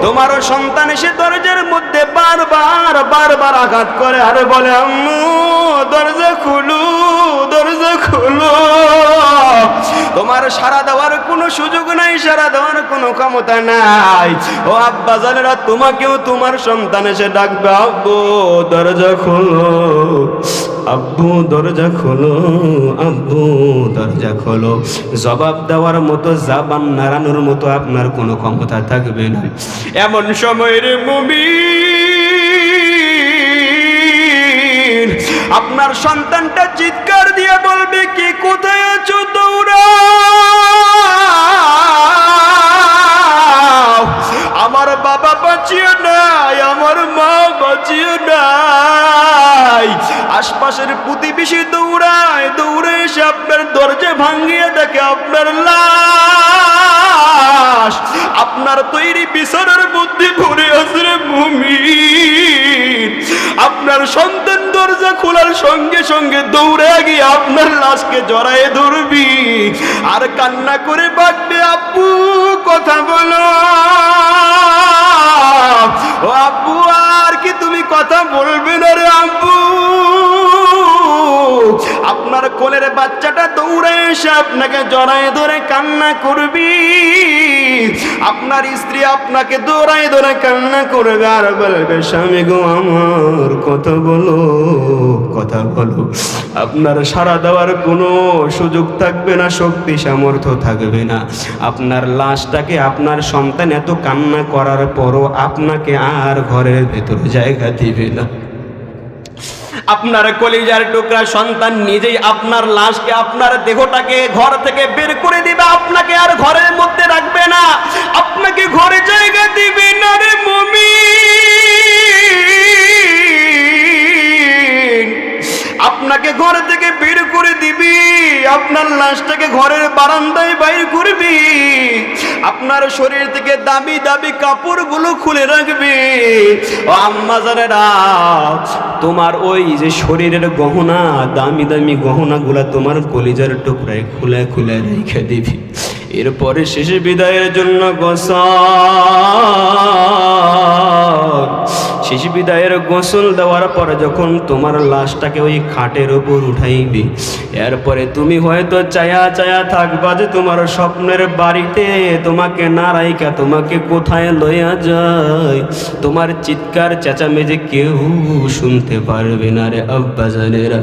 তোমার সন্তান এসে দরজার মধ্যে বারবার বারবার আঘাত করে আর বলে, আম্মু দরজা খুলো, দরজা খুলো। তোমার সাড়া দেওয়ার কোনো সুযোগ নাই, সাড়া দেওয়ার কোনো ক্ষমতা নাই। ও আব্বা জানেরা, তোমাকেও তোমার সন্তান এসে ডাকবে, আব্বু দরজা খোলো, আব্বু দরজা খোলো, আব্বু দরজা খোলো। জবাব দেওয়ার মতো, জাবান নাড়ানোর মতো আপনার কোনো ক্ষমতা থাকবে না। এমন সময়ের মুমিন আপনার সন্তানটা চিৎকার দিয়ে বলবে, কি কোথায় আছো? দৌড়াও, আমার বাবা বাঁচিয়ে নাই, আমার মা বাঁচিয়ে নাই। আশপাশের প্রতিবেশী দৌড়ায়, দৌড়ে এসে আপনার দরজা ভাঙিয়ে দেখে আপনার লাশ আপনার তৈরি বিছানার মধ্যে পড়ে আছে রে মুমিন। আপনার সন্তান দরজা খোলার সঙ্গে সঙ্গে দৌড়ে গিয়ে আপনার লাশকে জড়ায়ে ধরবি আর কান্না করে বাঁচবে, আব্বু কথা বলো, ও আব্বু আর কি তুমি কথা বলবে না রে আব্বু? আপনার কোলের বাচ্চাটা দৌড়ে এসে আপনাকে জড়ায়ে ধরে কান্না করবি, আপনার স্ত্রী আপনাকে দৌড়ায় ধরে কান্না করবে আর বলবে, স্বামী গো আমার কথা বলো, কথা বলো। আপনার সাড়া দেওয়ার কোনো সুযোগ থাকবে না, শক্তি সামর্থ্য থাকবে না। আপনার লাশটাকে আপনার সন্তান এত কান্না করার পরও আপনাকে আর ঘরের ভেতরে জায়গা দিবে না। আপনার কলিজার টুকরা সন্তান নিজেই আপনার লাশকে, আপনার দেহটাকে ঘর থেকে বের করে দিবে, আপনাকে আর ঘরের মধ্যে রাখবে না, আপনাকে ঘরে জায়গা দিবে না রে মুমিন। আপনাকে ঘর থেকে বের করে দিবি, আপনার লাশটাকে ঘরের বারান্দায় বাইর করবি, আপনার শরীর থেকে দামি দামি কাপড়গুলো খুলে রাখবি। ও আম্মা জানেরা, তোমার ওই যে শরীরের গহনা, দামি দামি গহনাগুলা তোমার কলিজার টুকরায় খুলে খুলে রেখে দিবি। এরপরে শেষ বিদায়ের জন্য শেষ বিদায়ের গোসল দেওয়ার পরে যখন তোমার লাশটাকে ওই খাটের উপর উঠাইবি, এরপরে তুমি হয়তো চায়া চায়া থাকবা যে তোমার স্বপ্নের বাড়িতে তোমাকে না রাইকা তোমাকে কোথায় লইয়া যায়। তোমার চিৎকার চেঁচামেচি কেউ শুনতে পারবে না রে আব্বা জানেরা,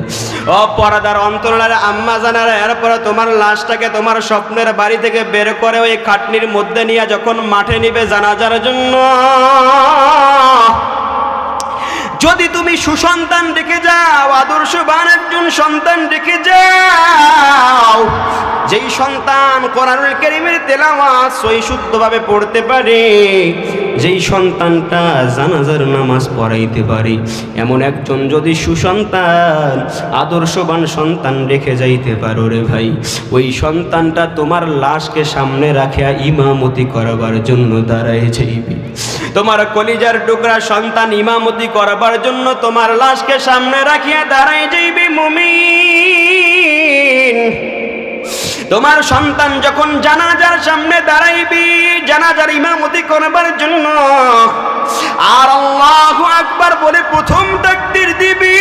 অপরাধার অন্তরালে আম্মা জানেরা। এরপরে তোমার লাশটাকে তোমার স্বপ্নের বাড়ি থেকে বের করে ওই খাটনির মধ্যে নিয়ে যখন মাঠে নিবে জানাজার জন্য, যদি তুমি সুসন্তান রেখে যাও, আদর্শবান একজন সন্তান রেখে যাও, যেই সন্তান কোরআনুল কারীমের তেলাওয়াত সহি শুদ্ধভাবে পড়তে পারে, যেই সন্তানটা জানাজার নামাজ পড়াইতে পারে, এমন একজন যদি সুসন্তান আদর্শবান সন্তান রেখে যাইতে পারো রে ভাই, ওই সন্তানটা তোমার লাশকে সামনে রাখিয়া ইমামতি করাবার জন্য দাঁড়ায় যাইবি। তোমার কলিজার টুকরা সন্তান ইমামতি করবার জন্য তোমার লাশকে সামনে রাখিয়া দাঁড়ায় যাইবি মুমিন। তোমার সন্তান যখন জানাজার সামনে দাঁড়াইবি, জানাজার ইমামতি করবার জন্য, আর আল্লাহু আকবার বলে প্রথম তাকবীর দিবি।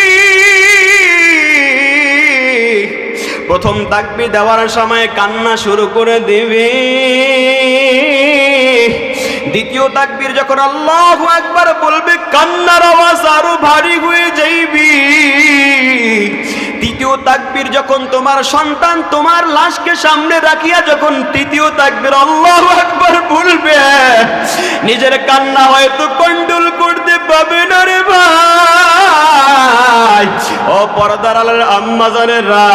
প্রথম তাকবীর দেওয়ার সময় কান্না শুরু করে দিবি। দ্বিতীয় তাকবীর যখন আল্লাহু আকবার বলবে, কান্নার আওয়াজ আরো ভারী হয়ে যাইবি। তৃতীয় তাকবীর যখন তোমার সন্তান তোমার লাশকে সামনে রাখিয়া যখন তৃতীয় তাকবীর আল্লাহু আকবার বলবে, নিজের কান্না হয়তো কন্ট্রোল করতে পারবে না রে ভাই। ও পর্দার আড়ালের আম্মা জানেরা,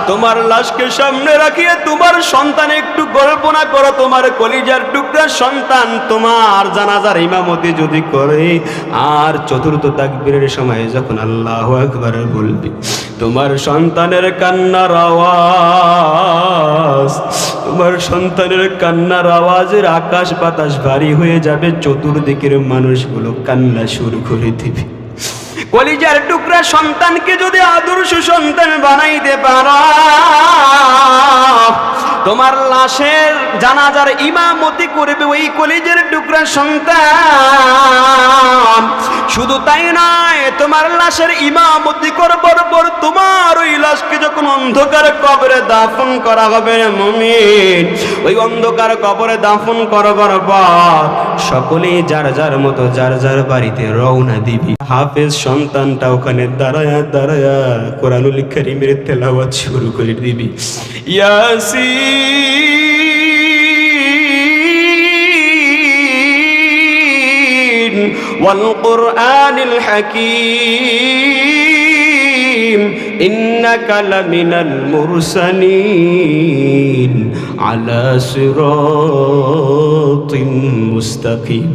তোমার লাশকে সামনে রাখিয়া তোমার সন্তান, একটু কল্পনা করো তোমার কলিজার টুকরা সন্তান তোমার জানাজার ইমামতি যদি করে, আর চতুর্থ তাকবীরের সময় যখন আল্লাহু আকবার বলবি, তোমার সন্তানের কান্নার আওয়াজ, তোমার সন্তানের কান্নার আওয়াজের আকাশ বাতাস ভারী হয়ে যাবে, চতুর্দিকের মানুষগুলো কান্না শুরু করে দিবে। কলিজার টুকরা সন্তানকে যদি আদর্শ সন্তান বানাইতে পারো, তোমার লাশের জানাজার ইমামতি করবে ওই কলিজার টুকরা সন্তান। শুধু তাই নয়, তোমার লাশের ইমামতি করবার পর তোমার ওই লাশকে যখন অন্ধকার কবরে দাফন করা হবে মুমিন, ওই অন্ধকার কবরে দাফন করবার পর সকলেই যার যার মতো যার যার বাড়িতে রওনা দিবি। হাফেজ সন্তানটা ওখানে দাঁড়ায়া দাঁড়ায়া কোরআনুল কারীমের তেলাওয়াত শুরু করে দিবি। ইয়াসিন ওয়াল কুরআনিল হাকীম ইন্নাকা লামিনাল মুরসালিন আলা সিরাতিন মুস্তাকিম।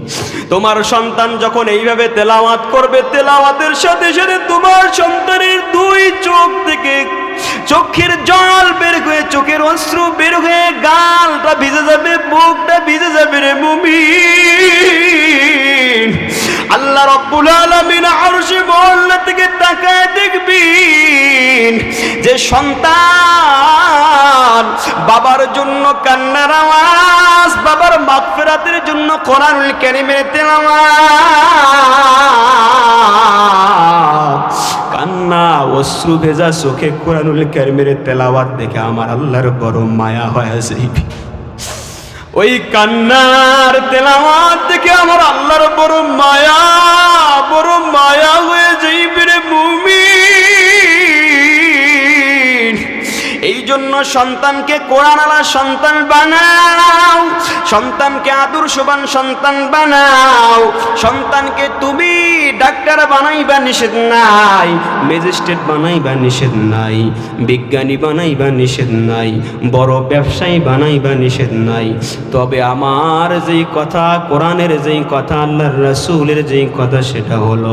তোমার সন্তান যখন এইভাবে তেলাওয়াত করবে, তেলাওয়াতের সাথে সাথে তোমার সন্তানের দুই চোখ থেকে চোখের জল বের হয়ে, চোখের অশ্রু বের হয়ে গালটা ভিজে যাবে, বুকটা ভিজে যাবে রে মুমিন। আল্লাহ রাব্বুল আলামিন আরশে মহল্লা থেকে তাকায় দেখবেন যে সন্তান বাবার জন্য কান্নার আওয়াজ, বাবার মাগফিরাতের জন্য কোরআনুল কারীমের তেলাওয়াত, কান্না অশ্রু ভেজা চোখে কোরআনুল কারীমের তেলাওয়াত দেখে আমার আল্লাহর বড় মায়া হয়ে যাইবে। ওই কান্নার তেলাওয়াত দেখে আমার আল্লাহর বড় মায়া হয়ে যাইবে রে মুমিন। এই জন্য সন্তানকে কোরআনওয়ালা সন্তান বানাও, সন্তানকে আদর্শবান সন্তান বানাও। সন্তানকে তুমি ডাক্তার বানাইবা নিষেধ নাই, ম্যাজিস্ট্রেট বানাইবা নিষেধ নাই, বিজ্ঞানী বানাইবা নিষেধ নাই, বড় ব্যবসায়ী বানাইবা নিষেধ নাই। তবে আমার যেই কথা, কোরআনের যেই কথা, আল্লাহর রাসূলের যেই কথা, সেটা হলো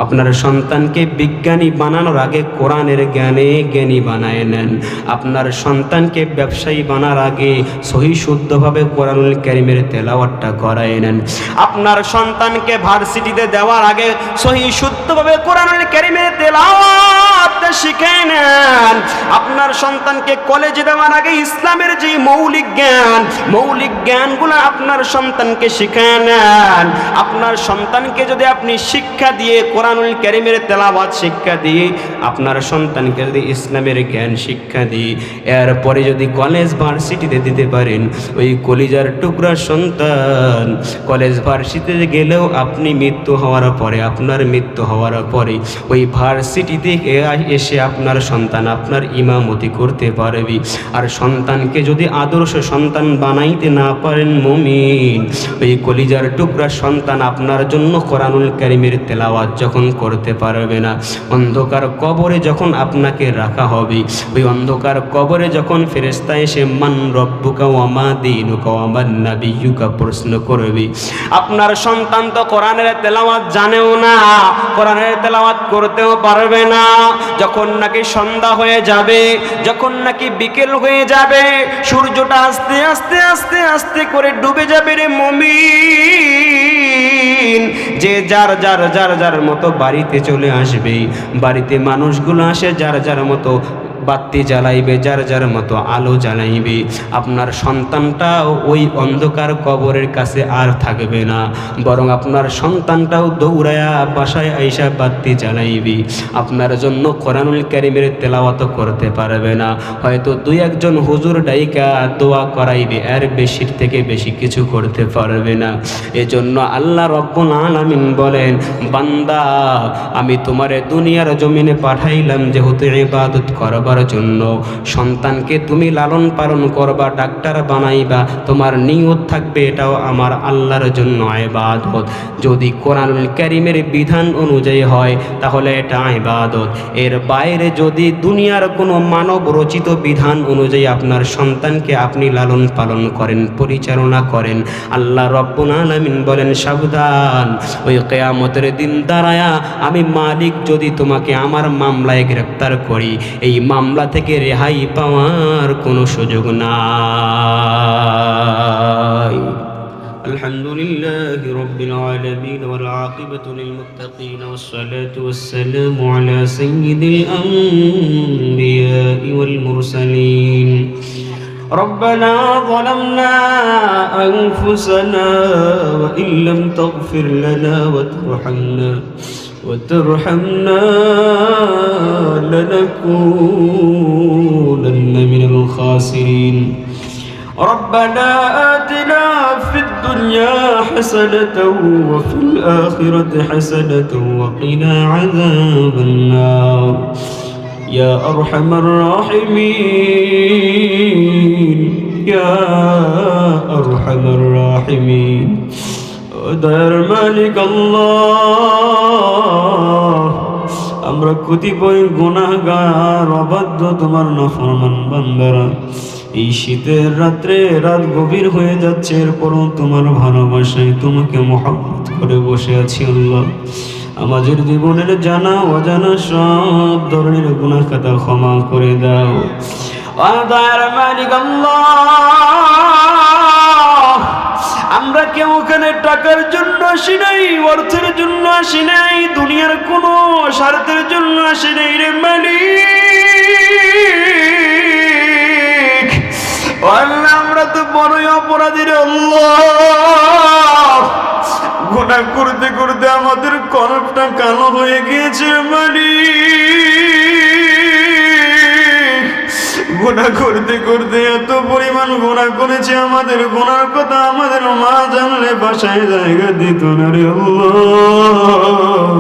আপনার সন্তানকে বিজ্ঞানী বানানোর আগে কোরআনের জ্ঞানে জ্ঞানী বানায় নেন। আপনার সন্তানকে ব্যবসায়ী বানার আগে সহি শুদ্ধভাবে কোরআনুল কারীমের তেলাওয়াতটা করায় নেন। আপনার সন্তানকে ভার্সিটিতে দেওয়ার আগে সহি শুদ্ধভাবে কোরআনুল কারীমের তেলাওয়াতটা শিখিয়ে নেন। আপনার সন্তানকে কলেজে দেওয়ার আগে ইসলামের যে মৌলিক জ্ঞানগুলো আপনার সন্তানকে শিখিয়ে নেন। আপনার সন্তানকে যদি আপনি শিক্ষা দিয়ে কোরআনুল কারীমের তেলাওয়াত শিক্ষা দিয়ে, আপনার সন্তানকে যদি ইসলামের জ্ঞান শিক্ষা দিয়ে, এরপরে যদি কলেজ ভার্সিটিতে দিতে পারেন, ওই কলিজার টুকরা সন্তান কলেজ ভার্সিটিতে গেলেও আপনি মৃত্যু হওয়ার পরে, আপনার মৃত্যু হওয়ার পরে ওই ভার্সিটিতে এসে আপনার সন্তান আপনার ইমামতি করতে পারবে। আর সন্তানকে যদি আদর্শ সন্তান বানাইতে না পারেন মুমিন, ওই কলিজার টুকরা সন্তান আপনার জন্য কোরআনুল কারীমের তেলাওয়াত যখন করতে পারবে না, অন্ধকার কবরে যখন আপনাকে রাখা হবে, ওই অন্ধকার কবরে যখন ফেরেশতা এসে মান রব্বুকা ওয়া মা দীনুকা ওয়া মান নাবিয়্যুকা প্রশ্ন করবে, আপনার সন্তান তো কোরআনের তেলাওয়াত জানেও না, কোরআনের তেলাওয়াত করতেও পারবে না। যখন নাকি সন্ধ্যা হয়ে যাবে, যখন নাকি বিকেল হয়ে যাবে, সূর্যটা আস্তে আস্তে আস্তে আস্তে করে ডুবে যাবে রে মুমিন, যে যার যার যার যার মতো বাড়িতে চলে আসবে। বাড়িতে মানুষগুলো আসে যার যার মতো বাতি জ্বালাইবে, যার যার মতো আলো জ্বালাইবে। আপনার সন্তানটাও ওই অন্ধকার কবরের কাছে আর থাকবে না, বরং আপনার সন্তানটাও দৌড়ায়া বাসায় আইসা বাতি জ্বালাইবে। আপনার জন্য কোরআনুল কারীমের তেলাওয়াত করতে পারবে না, হয়তো দুই একজন হুজুর ডাইকা দোয়া করাইবে, এর বেশির থেকে বেশি কিছু করতে পারবে না। এজন্য আল্লাহ রব্বুল আলামিন বলেন, বান্দা আমি তোমারে দুনিয়ার জমিনে পাঠাইলাম যেহেতু ইবাদত করবার জন্য। সন্তানকে তুমি লালন পালন করবা, ডাক্তার বানাইবা, তোমার নিয়ত থাকবে এটাও আমার আল্লাহর জন্য ইবাদত। যদি কোরআনুল কারীমের বিধান অনুযায়ী হয় তাহলে এটা ইবাদত। এর বাইরে যদি দুনিয়ার কোনো মানব রচিত বিধান অনুযায়ী আপনার সন্তানকে আপনি লালন পালন করেন, পরিচালনা করেন, আল্লাহ রব্বুল আলামিন বলেন সাবধান, ওই কিয়ামতের দিন দাঁড়ায়া আমি মালিক যদি তোমাকে আমার মামলায় গ্রেফতার করি, এই মামলা থেকে রেহাই পাওয়ার কোনো সুযোগ নাই। আলহামদুলিল্লাহি রাব্বিল আলামিন ওয়াল আকিবাতু লিল মুত্তাকিন ওয়াসসালাতু ওয়াসসালামু আলা সাইয়্যিদিল আমবিয়াই ওয়াল মুরসালিন। ربنا ظلمنا أنفسنا وإن لم تغفر لنا وترحمنا لنكونن من الخاسرين. ربنا آتنا في الدنيا حسنة وفي الآخرة حسنة وقنا عذاب النار يا أرحم الراحمين يا أرحم الراحمين. দয়ার মালিক আল্লাহ, আমরা কতিপয় গুনাহগার অবাধ্য তোমার নাফরমান বান্দারা, এই শীতের রাত্রে রাত গভীর হয়ে যাচ্ছে, এরপরও তোমার ভালোবাসায় তোমাকে মহব্বত করে বসে আছি আল্লাহ। আমাদের জীবনের জানা অজানা সব ধরনের গুনাহ খাতা ক্ষমা করে দাও। দয়ার মালিক আল্লাহ, আমরা কেউ ওখানে টাকার জন্য আসি নাই, অর্থের জন্য আসি নাই, দুনিয়ার কোনো স্বার্থের জন্য আসি নাই রে মালিক। আল্লাহ আমরা তো বড়ই অপরাধী রে আল্লাহ, গুনাহ করতে করতে আমাদের কলবটা কালো হয়ে গিয়েছে মালিক। গুনাহ করতে করতে এত পরিমাণ গুনাহ করেছে, আমাদের গুনার কথা আমাদের মা জানলে বাসায় জায়গা দিত না রে আল্লাহ।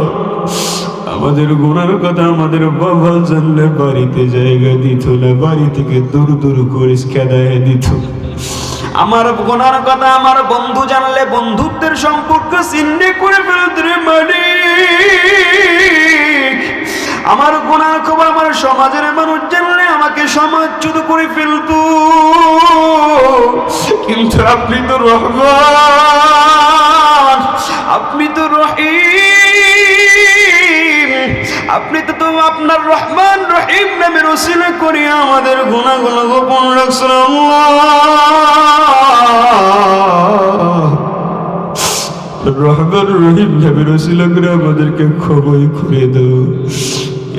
আমাদের গুনার কথা আমাদের বাবা জানলে বাড়িতে জায়গা দিত না, বাড়ি থেকে দূর দূর করে খেদায় দিত। আমার গুনার কথা আমার বন্ধু জানলে বন্ধুত্বের সম্পর্ক ছিন্ন করে ফেলত রে মালিক। আমার গুনার খবর আমার সমাজের মানুষ জানলে আমাকে সমাজচ্যুত করে ফেলতো, কিন্তু আপনি তো রহমান, আপনি তো রহিম, আপনি তো আপনার রহমান রহিম নামের ওসিলা করে আমাদের গুনাহগুলো গোপন রাখছেন আল্লাহ। রহমান রহিম নামের ওসিলা করে আমাদেরকে ক্ষমা করে দাও।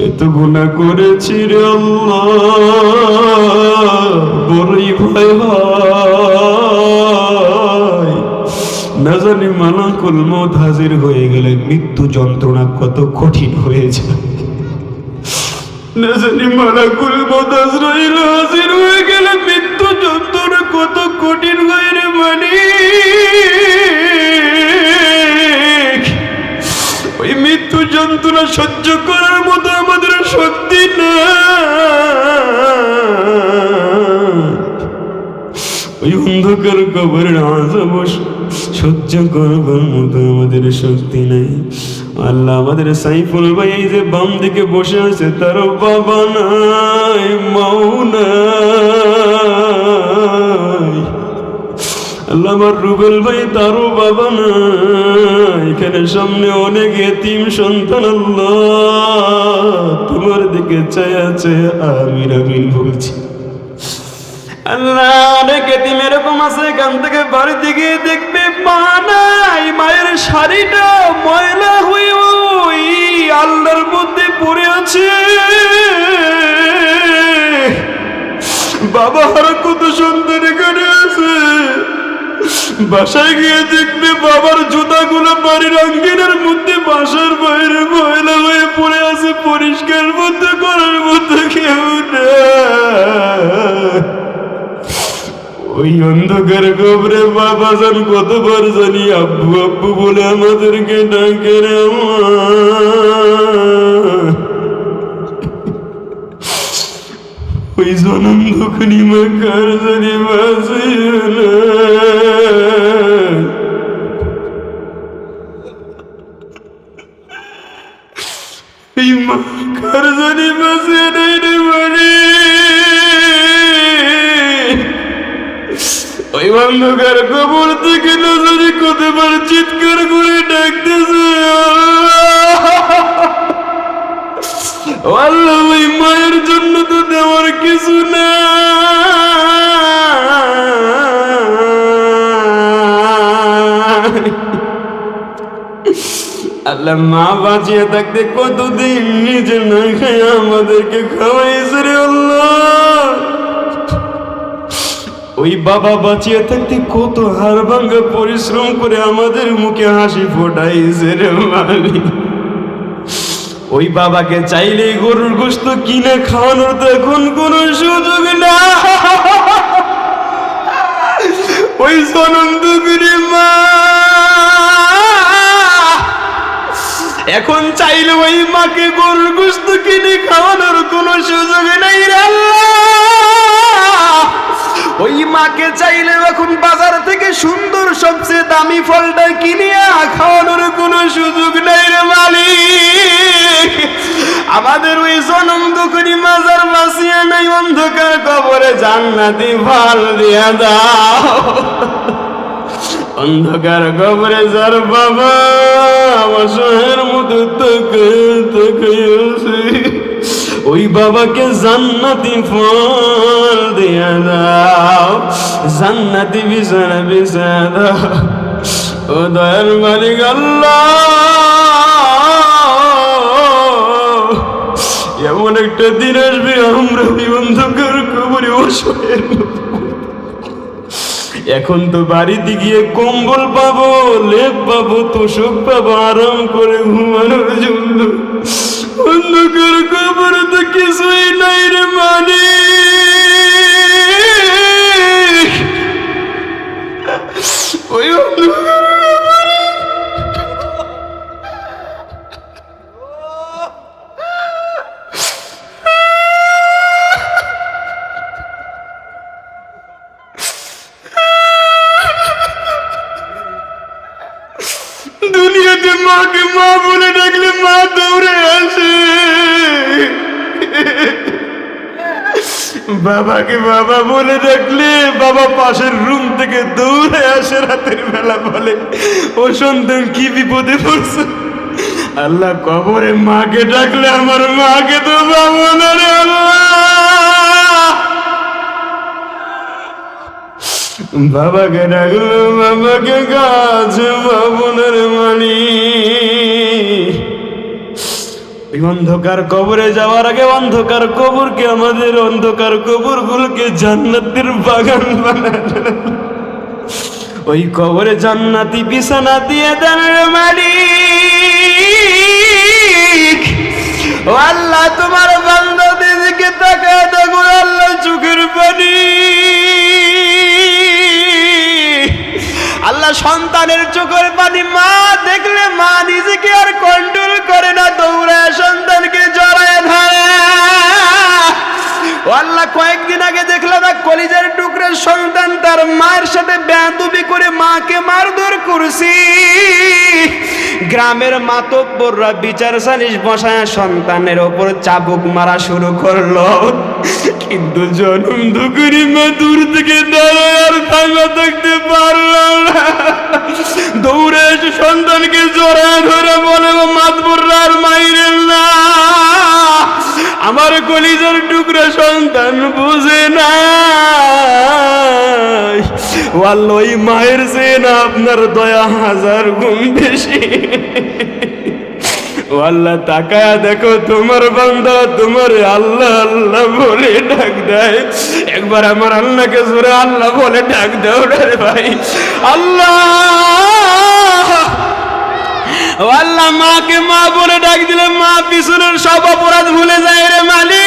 এত গুনাহ করেছি রে আল্লাহ, বড়ই ভয় হয়। না জানি মালাকুল মউত হাজির হয়ে গেলে মৃত্যু যন্ত্রণা কত কঠিন হয়ে যায়। না জানি মালাকুল মউত আজরাইল হাজির হয়ে গেলে মৃত্যু যন্ত্রণা কত কঠিন হয় রে মালিক। ওই মৃত্যু যন্ত্রণা সহ্য করার মতো আমাদের শক্তি না। ওই অন্ধকার কবরের আযাব সহ্য করবার মতো আমাদের শক্তি নাই আল্লাহ। আমাদের সাইফুল ভাই এই যে বাম দিকে বসে আছে, তারও বাবা নাই, মাও নাই। আল্লাহ আমার রুবেল ভাই, তারও বাবা নাই। এখানে সামনে অনেক এতিম সন্তান, আল্লাহ তোমার দিকে চায় আছে, আমিন আমিন বলছি। আল্লাহ অনেক এতিম এরকম আছে, এখান থেকে বাড়িতে গিয়ে দেখবে মা নাই, মায়ের শাড়িটা ময়লা হয়ে ওই আল্লাহর মধ্যে পড়ে আছে। বাবা আর কত সন্তান এখানে আছে, বাসায় গিয়ে দেখবে বাবার জুতাগুলো বাড়ির আঙ্গিনার মধ্যে বাসার বাইরে ময়লা হয়ে পড়ে আছে, পরিষ্কার মতো করার মতো কেউ না। ওই অন্ধকার কবরে বাবা জান কতবার জানি আব্বু আব্বু বলে আমাদেরকে ডাকে রে ওই জনম দুঃখনি মাকার জানি বাঁচে না। এই মাকার জানি বাঁচে নাই রে মানে ওই অন্ধকার কবর থেকে নজরে কতবার চিৎকার করে ডাকতেছে আল্লাহ। ওই মায়ের জন্য তো দেওয়ার কিছু না। আল্লাহ মা বাঁচিয়ে থাকতে কতদিন নিজে না খায় আমাদেরকে খাওয়াইছে রে আল্লাহ। ওই বাবা বাঁচিয়ে থাকতে কত হাড় ভাঙা পরিশ্রম করে আমাদের মুখে হাসি ফোটাইছে রে মালিক। ওই বাবাকে চাইলে গরুর গোশত কিনে খাওয়ানোর তো এখন কোনো সুযোগ না। ওই জনম দুঃখী মা এখন চাইলে ওই মাকে গরুর গোশত কিনে খাওয়ানোর কোনো সুযোগ নেই রে আল্লাহ। ওই মাকে চাইলে এখন বাজার থেকে সুন্দর সবচেয়ে দামি ফলটা কিনিয়া খাওয়ানোর কোনো সুযোগ নেই রে মালিক। আমাদের ওই জনম দুঃখী মাজার বাঁচিয়ে নাই, অন্ধকার কবরে জান্নাতি ফল দিয়া দাও। অন্ধকার কবরে যার বাবা অসহায়ের মতো তাকাইছে, ওই বাবাকে জান্নাতি ফল দিয়া দাও, জান্নাতি বিছানা বিছানা দাও। ও দয়ার মালিক আল্লাহ, এমন একটা দিন আসবে আমরা ওই অন্ধকার কবরে অসহায়ের মতো। এখন তো বাড়িতে গিয়ে কম্বল পাবো, লেপ পাবো, তোষক পাবো, আরাম করে ঘুমানোর জন্য। অন্ধকার কবরে তো কিছুই নাই রে মালিক। ওই অন্ধকার দুনিয়াতে মাকে মা বলে ডাকলে মা দৌড়ে আসে, বাবাকে বাবা বলে ডাকলে বাবা পাশের রুম থেকে দৌড়ে আসে রাতের বেলা, বলে ও সন্তান কি বিপদে পড়ছে। আল্লাহ কবরে মাকে ডাকলে আমার মাকে তো পাবো না রে আল্লাহ। বাবাকে ডাকলো বাবাকে কাছে পাবো না রে মানি। অন্ধকার কবরে যাওয়ার আগে অন্ধকার কবরকে, আমাদের অন্ধকার কবরগুলোকে জান্নাতের বাগান বানানো, ওই কবরে জান্নাতি বিছানা দিয়ে দেন রে মালিক। ও আল্লাহ, তোমার বান্দাদের দিকে তাকায় দেখো আল্লাহ, চোখের পানি। আল্লাহ, সন্তানের চোখের পানি মা দেখলে মা নিজেকে আর কন্ট্রোল করে না, দৌড়ায় সন্তানকে জড়ায় ধরে। ও আল্লাহ, কয়েকদিন আগে দেখলাম এক কলিজার টুকরা সন্তান তার মায়ের সাথে বেয়াদবি করে মাকে মারধর করছি। গ্রামের মাতব্বররা বিচার সালিশ বসায় সন্তানের ওপর চাবুক মারা শুরু করলো, কিন্তু জনম দুকুরি মা দূর থেকে দাঁড়ায় আর থামা থাকতে পারলো না। দৌড়ে এসে সন্তানকে জড়ায় ধরে বলে, মাতব্বররা আর মাইরেন না, আমার কলিজার টুকরা সন্তান বুঝে না। আল্লাহ, ওই মায়ের চেয়ে না আপনার দয়া 1000 গুণ বেশি। ও আল্লাহ, তাকায়া দেখো তোমার বান্দা তোমার আল্লাহ আল্লাহ বলে ডাক দেয়। একবার আমার আল্লাহকে জোরে আল্লাহ বলে ডাক দাও রে ভাই। আল্লাহ, ও আল্লাহ, মাকে মা বলে ডাক দিলে মা পিছনের সব অপরাধ ভুলে যায় রে মালিক।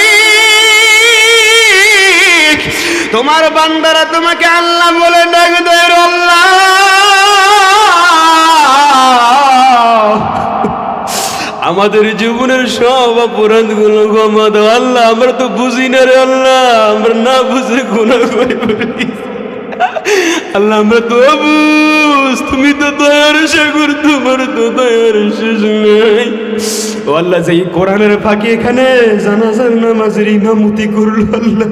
তোমার বান্দারা তোমাকে আল্লাহ বলে ডাক দেয় রে আল্লাহ। আমাদের জীবনের সব অপরাধ গুলো ক্ষমা দাও আল্লাহ। আমরা তো বুঝি না রে আল্লাহ, আমরা না বুঝে গুনাহ করে ফেলি আল্লাহ। আমরা তো বুঝ, তুমি তো দয়ার সাগর, তোমার তো দয়ার শেষ নাই। ও আল্লাহ, যে কোরআনের ফাঁকি এখানে জানাজার নামাজের ইমামতি করলো আল্লাহ,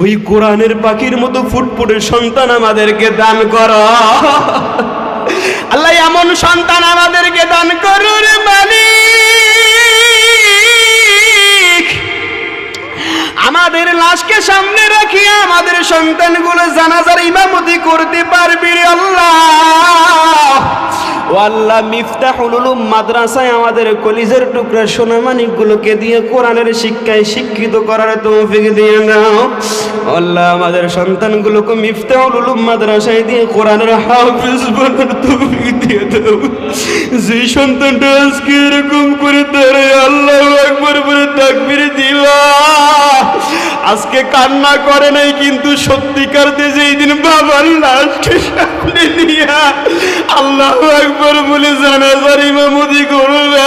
ওই কোরআনের পাখির মতো ফুটফুটে সন্তান আমাদেরকে দান করো আল্লাহ। এমন সন্তান আমাদেরকে দান করো রে মালিক। আমাদের লাশকে সামনে রাখিয়ে আমাদের সন্তানগুলো জানাজার ইমামতি করতে পারবি রে আল্লাহ। ও আল্লাহ, মিফতাহুল উলুম মাদ্রাসায় আমাদের কলিজার টুকরা সোনামানিকগুলোকে দিয়ে কোরআনের শিক্ষায় শিক্ষিত করার তৌফিক দিয়ে দাও আল্লাহ। আমাদের সন্তানগুলোকে মিফতাহুল উলুম মাদ্রাসায় দিয়ে কোরআনের হাফেজ বানার তৌফিক দিয়ে দাও। যে সন্তানটা আজকে এরকম করে দাঁড়ায় আল্লাহু আকবার বলে তাকবীর দিলা, আজকে কান্না করে নাই, কিন্তু সত্যিকার যেই দিন বাবার লাশকে সামনে নিয়া আল্লাহু আকবার বলে জানাজার ইমামতি করবে,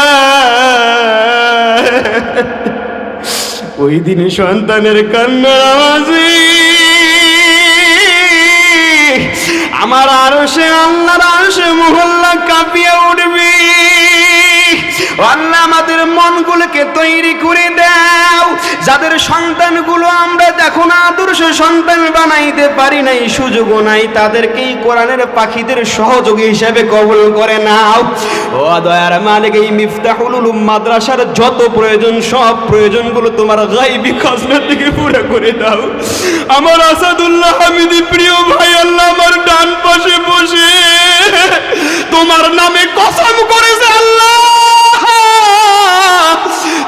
ওই দিন সন্তানের কান্নার আওয়াজে আমার আরশে, আল্লাহর আরশে মহল্লা কাঁপিয়ে উঠবে। আল্লাহ, আমাদের মনগুলোকে তৈরি করে দাও। যাদের সন্তানগুলো আমরা দেখো না আদর্শ সন্তান বানাইতে পারি নাই, সুযোগও নাই, তাদেরকেই কোরআনের পাখিদের সহযোগী হিসেবে কবুল করে নাও। ও দয়ার মালিক, এই মিফতাহুল উলুম মাদ্রাসার যত প্রয়োজন সব প্রয়োজনগুলো তোমার গায়বী খাজনা থেকে পুরো করে দাও। আমার আসাদুল্লাহ হামিদি প্রিয় ভাই আল্লাহ আমার ডান পাশে বসে তোমার নামে কসম করেছে আল্লাহ,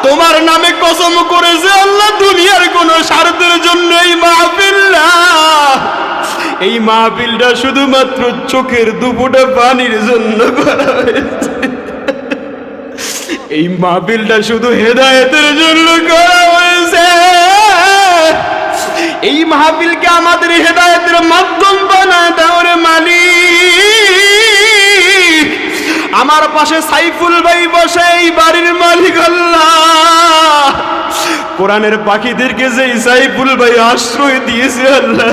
তোমার নামে কসম করেছে আল্লাহ, দুনিয়ার কোন স্বার্থের জন্য এই মাহফিলটা শুধুমাত্র চোখের দুপোটা পানির জন্য করা হয়েছে। এই মাহফিলটা শুধু হেদায়েতের জন্য করা হয়েছে। এই মাহফিলকে আমাদের হেদায়েতের মাধ্যম বানায় দাও রে মালিক। আমার পাশে সাইফুল ভাই বসে, এই বাড়ির মালিক আল্লাহ। কোরআনের পাখিদেরকে যে সাইফুল ভাই আশ্রয় দিয়েছে আল্লাহ,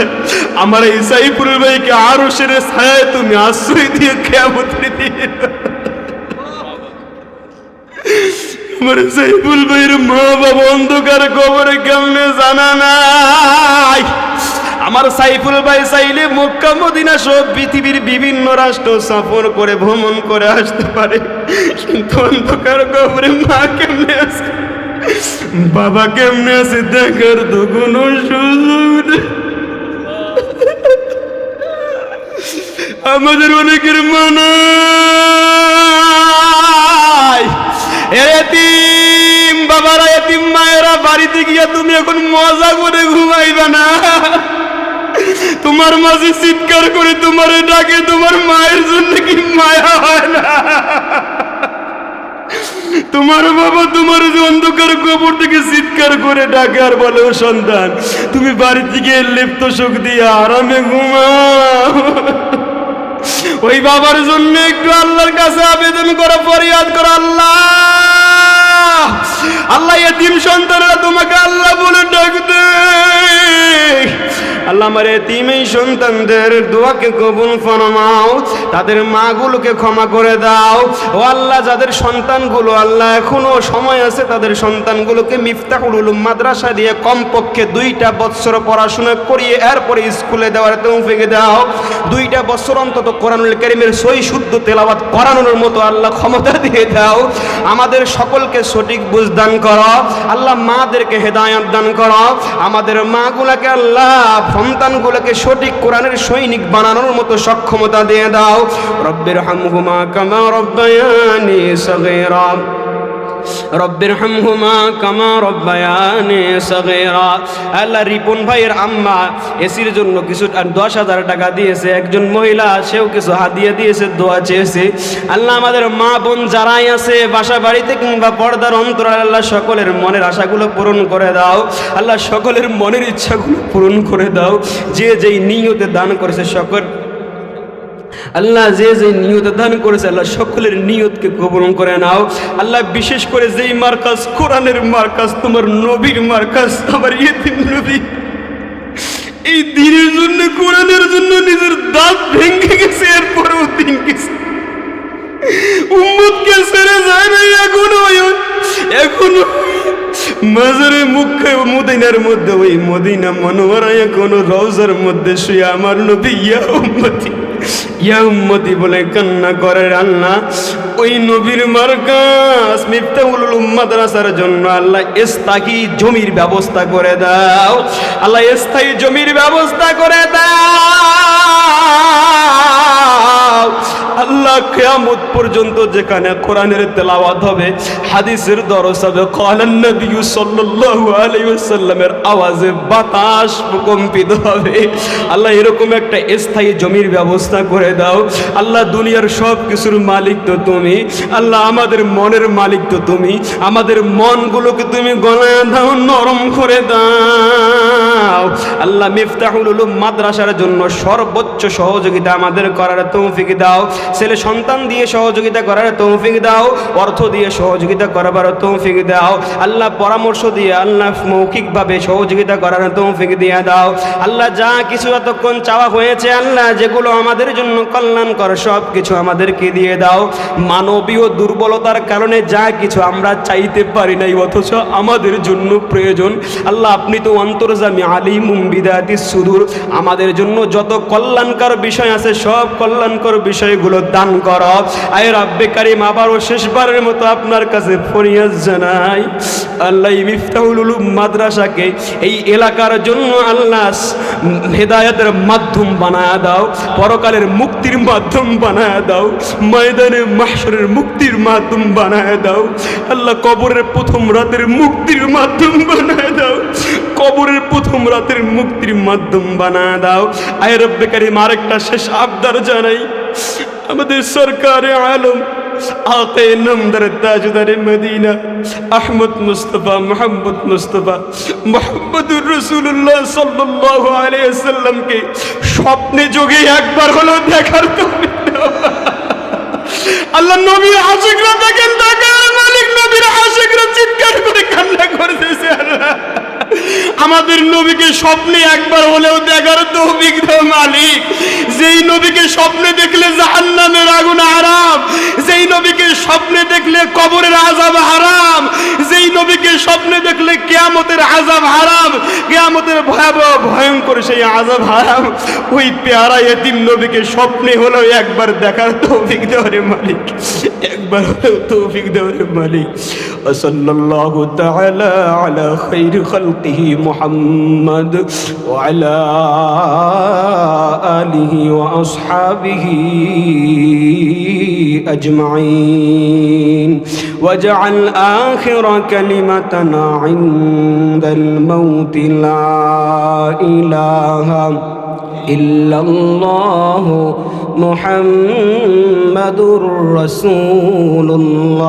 আমার এই সাইফুল ভাইকে আরশের ছায়ায় তুমি আশ্রয় দিয়ে কিয়ামতের দিন আমার সাইফুল ভাইয়ের মা বাবা অন্ধকার কবরে কেমনে জানা নাই। আমার সাইফুল ভাই চাইলে মক্কা মদিনা সব পৃথিবীর বিভিন্ন রাষ্ট্র সফর করে ভ্রমণ করে আসতে পারে, কিন্তু অন্ধকার কবরে মা কেমনে আছে, বাবা কেমনে আছে দেখার তো কোনো সুযোগ নেই। আমাদের অনেকের মনে এতিম বাবারা, এতিম মায়েরা বাড়িতে গিয়া তুমি এখন মজা করে ঘুমাইবা না। তোমার মাঝে চিৎকার করে তোমার ডাকে, তোমার মায়ের জন্য কি মায়া হয় না? তোমার বাবা তোমার অন্ধকার কবর থেকে চিৎকার করে ডাকে আর বলে, ও সন্তান তুমি বাড়ি থেকে লিপ্ত সুখ দিয়ে আরামে ঘুমাও। ওই বাবার জন্য একটু আল্লাহর কাছে আবেদন করো, ফরিয়াদ করো, আল্লাহ আল্লাহ এতিম সন্তানরা তোমাকে আল্লাহ বলে ডাকবে। আল্লাহ আমার এতিম এই সন্তানদের দোয়াকে কবুল ফরমাও, তাদের মাগুলোকে ক্ষমা করে দাও। ও আল্লাহ যাদের সন্তানগুলো আল্লাহ এখনো সময় আছে, তাদের সন্তানগুলোকে মিফতাহুল উলুম মাদ্রাসা দিয়ে কমপক্ষে 2টা বছর পড়াশোনা করিয়ে এরপরে স্কুলে দেওয়ার তৌফিক দাও। 2টা বছর অন্তত কোরআনুল কারীমের সহি শুদ্ধ তেলাওয়াত করানোর মতো আল্লাহ ক্ষমতা দিয়ে দাও। আমাদের সকলকে সঠিক বুঝ দান করো আল্লাহ, মাদেরকে হেদায়েত দান করো। আমাদের মাগুলাকে আল্লাহ সন্তানগুলোকে সঠিক কোরআনের সৈনিক বানানোর মতো সক্ষমতা দিয়ে দাও। রব্বির হামহুমা কামা রব্বায়ানি সগীরা, রব্বির হামহুমা কামা রব্বায়ানি সগীরা। আল্লাহ রিপন ভাইয়ের আম্মা এসির জন্য কিছু 10,000 টাকা দিয়েছে, একজন মহিলা সেও কিছু হাদিয়া দিয়েছে, দোয়া চেয়েছে। আল্লাহ আমাদের মা বোন যারাই আছে বাসা বাড়িতে কিংবা পর্দার অন্তরালে আল্লাহ সকলের মনের আশাগুলো পূরণ করে দাও। আল্লাহ সকলের মনের ইচ্ছাগুলো পূরণ করে দাও। যে যেই নিয়তে দান করেছে সকল আল্লাহ, যে যে নিয়ত দান করেছে আল্লাহ সকলের নিয়তকে কবুল করে নাও। আল্লাহ বিশেষ করে যেই মার্কাজ কোরআনের মার্কাজ, তোমার নবীর মার্কাজ, আমার ইতিম নবী এই দিনের জন্য কোরআনের জন্য নিজের দাঁত ভেঙে গেছে, এরপরেও দিন গেছে, উম্মতকে ছেড়ে যায় না। এখনো মাজারে মুখে মদিনার মধ্যে, ওই মদিনা মনোয়ারা এখনো রওজার মধ্যে শুয়ে আমার নবী ইয়া উম্মতি ইয়া উম্মতি বলে কান্না করে। আল্লাহ ওই নবীর মার্কাজ মিফতাহুল উলুম মাদ্রাসার জন্য আল্লাহ স্থায়ী জমির ব্যবস্থা করে দাও। আল্লাহ স্থায়ী জমির ব্যবস্থা করে দাও। আল্লাহ কিয়ামত পর্যন্ত যেখানে কোরআনের তেলাওয়াত হবে, হাদিসের দরস হবে, ক্বালান নবী সাল্লাল্লাহু আলাইহি ওয়াসাল্লামের আওয়াজে বাতাস কম্পিত হবে। আল্লাহ এরকম একটা স্থায়ী জমির ব্যবস্থা করে দাও। আল্লাহ দুনিয়ার সব কিছুর মালিক তো তুমি, আল্লাহ আমাদের মনের মালিক তো তুমি। আমাদের মনগুলোকে তুমি গলায় দাও, নরম করে দাও। আল্লাহ মিফতাহুল উলুম মাদ্রাসার জন্য সর্বোচ্চ সহযোগিতা আমাদের করার তৌফিক দাও। ছেলে সন্তান দিয়ে সহযোগিতা করার তৌফিক দাও, অর্থ দিয়ে সহযোগিতা করার তৌফিক দাও। আল্লাহ পরামর্শ দিয়ে আল্লাহ মৌখিকভাবে সহযোগিতা করার তৌফিক দিয়ে দাও। আল্লাহ যা কিছু এতক্ষণ চাওয়া হয়েছে আল্লাহ, যেগুলো আমাদের জন্য কল্যাণকর সব কিছু আমাদেরকে দিয়ে দাও। মানবীয় দুর্বলতার কারণে যা কিছু আমরা চাইতে পারি নাই অথচ আমাদের জন্য প্রয়োজন, আল্লাহ আপনি তো অন্তর্যামী আলিমুম বিদাতিস সুদূর। আমাদের জন্য যত কল্যাণকর বিষয় আছে সব কল্যাণকর বিষয়গুলো দান করো। আয় রাব্বে কারীম, আবারও শেষবারের মতো আপনার কাছে ফরিয়াদ জানাই, আল্লাহ মিফতাহুল উলুম মাদ্রাসাকে এই এলাকার জন্য আল্লাহ হেদায়েতের মাধ্যম বানায় দাও, পরকালের মুক্তির মাধ্যম বানায় দাও, ময়দানে মাহশরের মুক্তির মাধ্যম বানায় দাও। আল্লাহ কবরের প্রথম রাতের মুক্তির মাধ্যম বানায় দাও, কবরের প্রথম রাতের মুক্তির মাধ্যম বানায় দাও। আয় রব্বে কারীম, আরেকটা শেষ আবদার জানাই, আমাদের সরকারে আলম আকে নামদার তাজদারে মদিনা আহমদ মুস্তফা মোহাম্মদ মুস্তফা মোহাম্মদুর রাসূলুল্লাহ সাল্লাল্লাহু আলাইহি ওয়াসাল্লামকে স্বপ্নে যোগে একবার হলো দেখার তৌফিক দাও। আল্লাহ নবীর আশিকরা দেখেন, তাকার মালিক নবীর আশিকরা চিৎকার করে কান্না করতেছে। আল্লাহ আমাদের নবীকে স্বপ্নে একবার হলেও দেখার তৌফিক দাও মালিক। যেই নবীকে স্বপ্নে দেখলে জাহান্নামের আগুন হারাম, যেই নবীকে স্বপ্নে দেখলে কবরের আযাব হারাম, যেই নবীকে স্বপ্নে দেখলে কিয়ামতের আযাব হারাম, কিয়ামতের ভয়াবহ ভয়ঙ্কর সেই আযাব হারাম, ওই পেয়ারা এতিম নবীকে স্বপ্নে হলেও একবার দেখার তৌফিক দাও রে মালিক, একবার হলেও তৌফিক দাও রে মালিক। সাল্লাল্লাহু তাআলা আলা খাইরি খালকিহি মুহাম্মদ ওয়া আলা আলিহি ওয়া আসহাবিহি আজমাইন ওয়াজআল আখিরা কালিমাতানা ইনদাল মাউত লা ইলাহা ইল্লাল্লাহু মুহাম্মাদুর রাসূলুল্লাহ।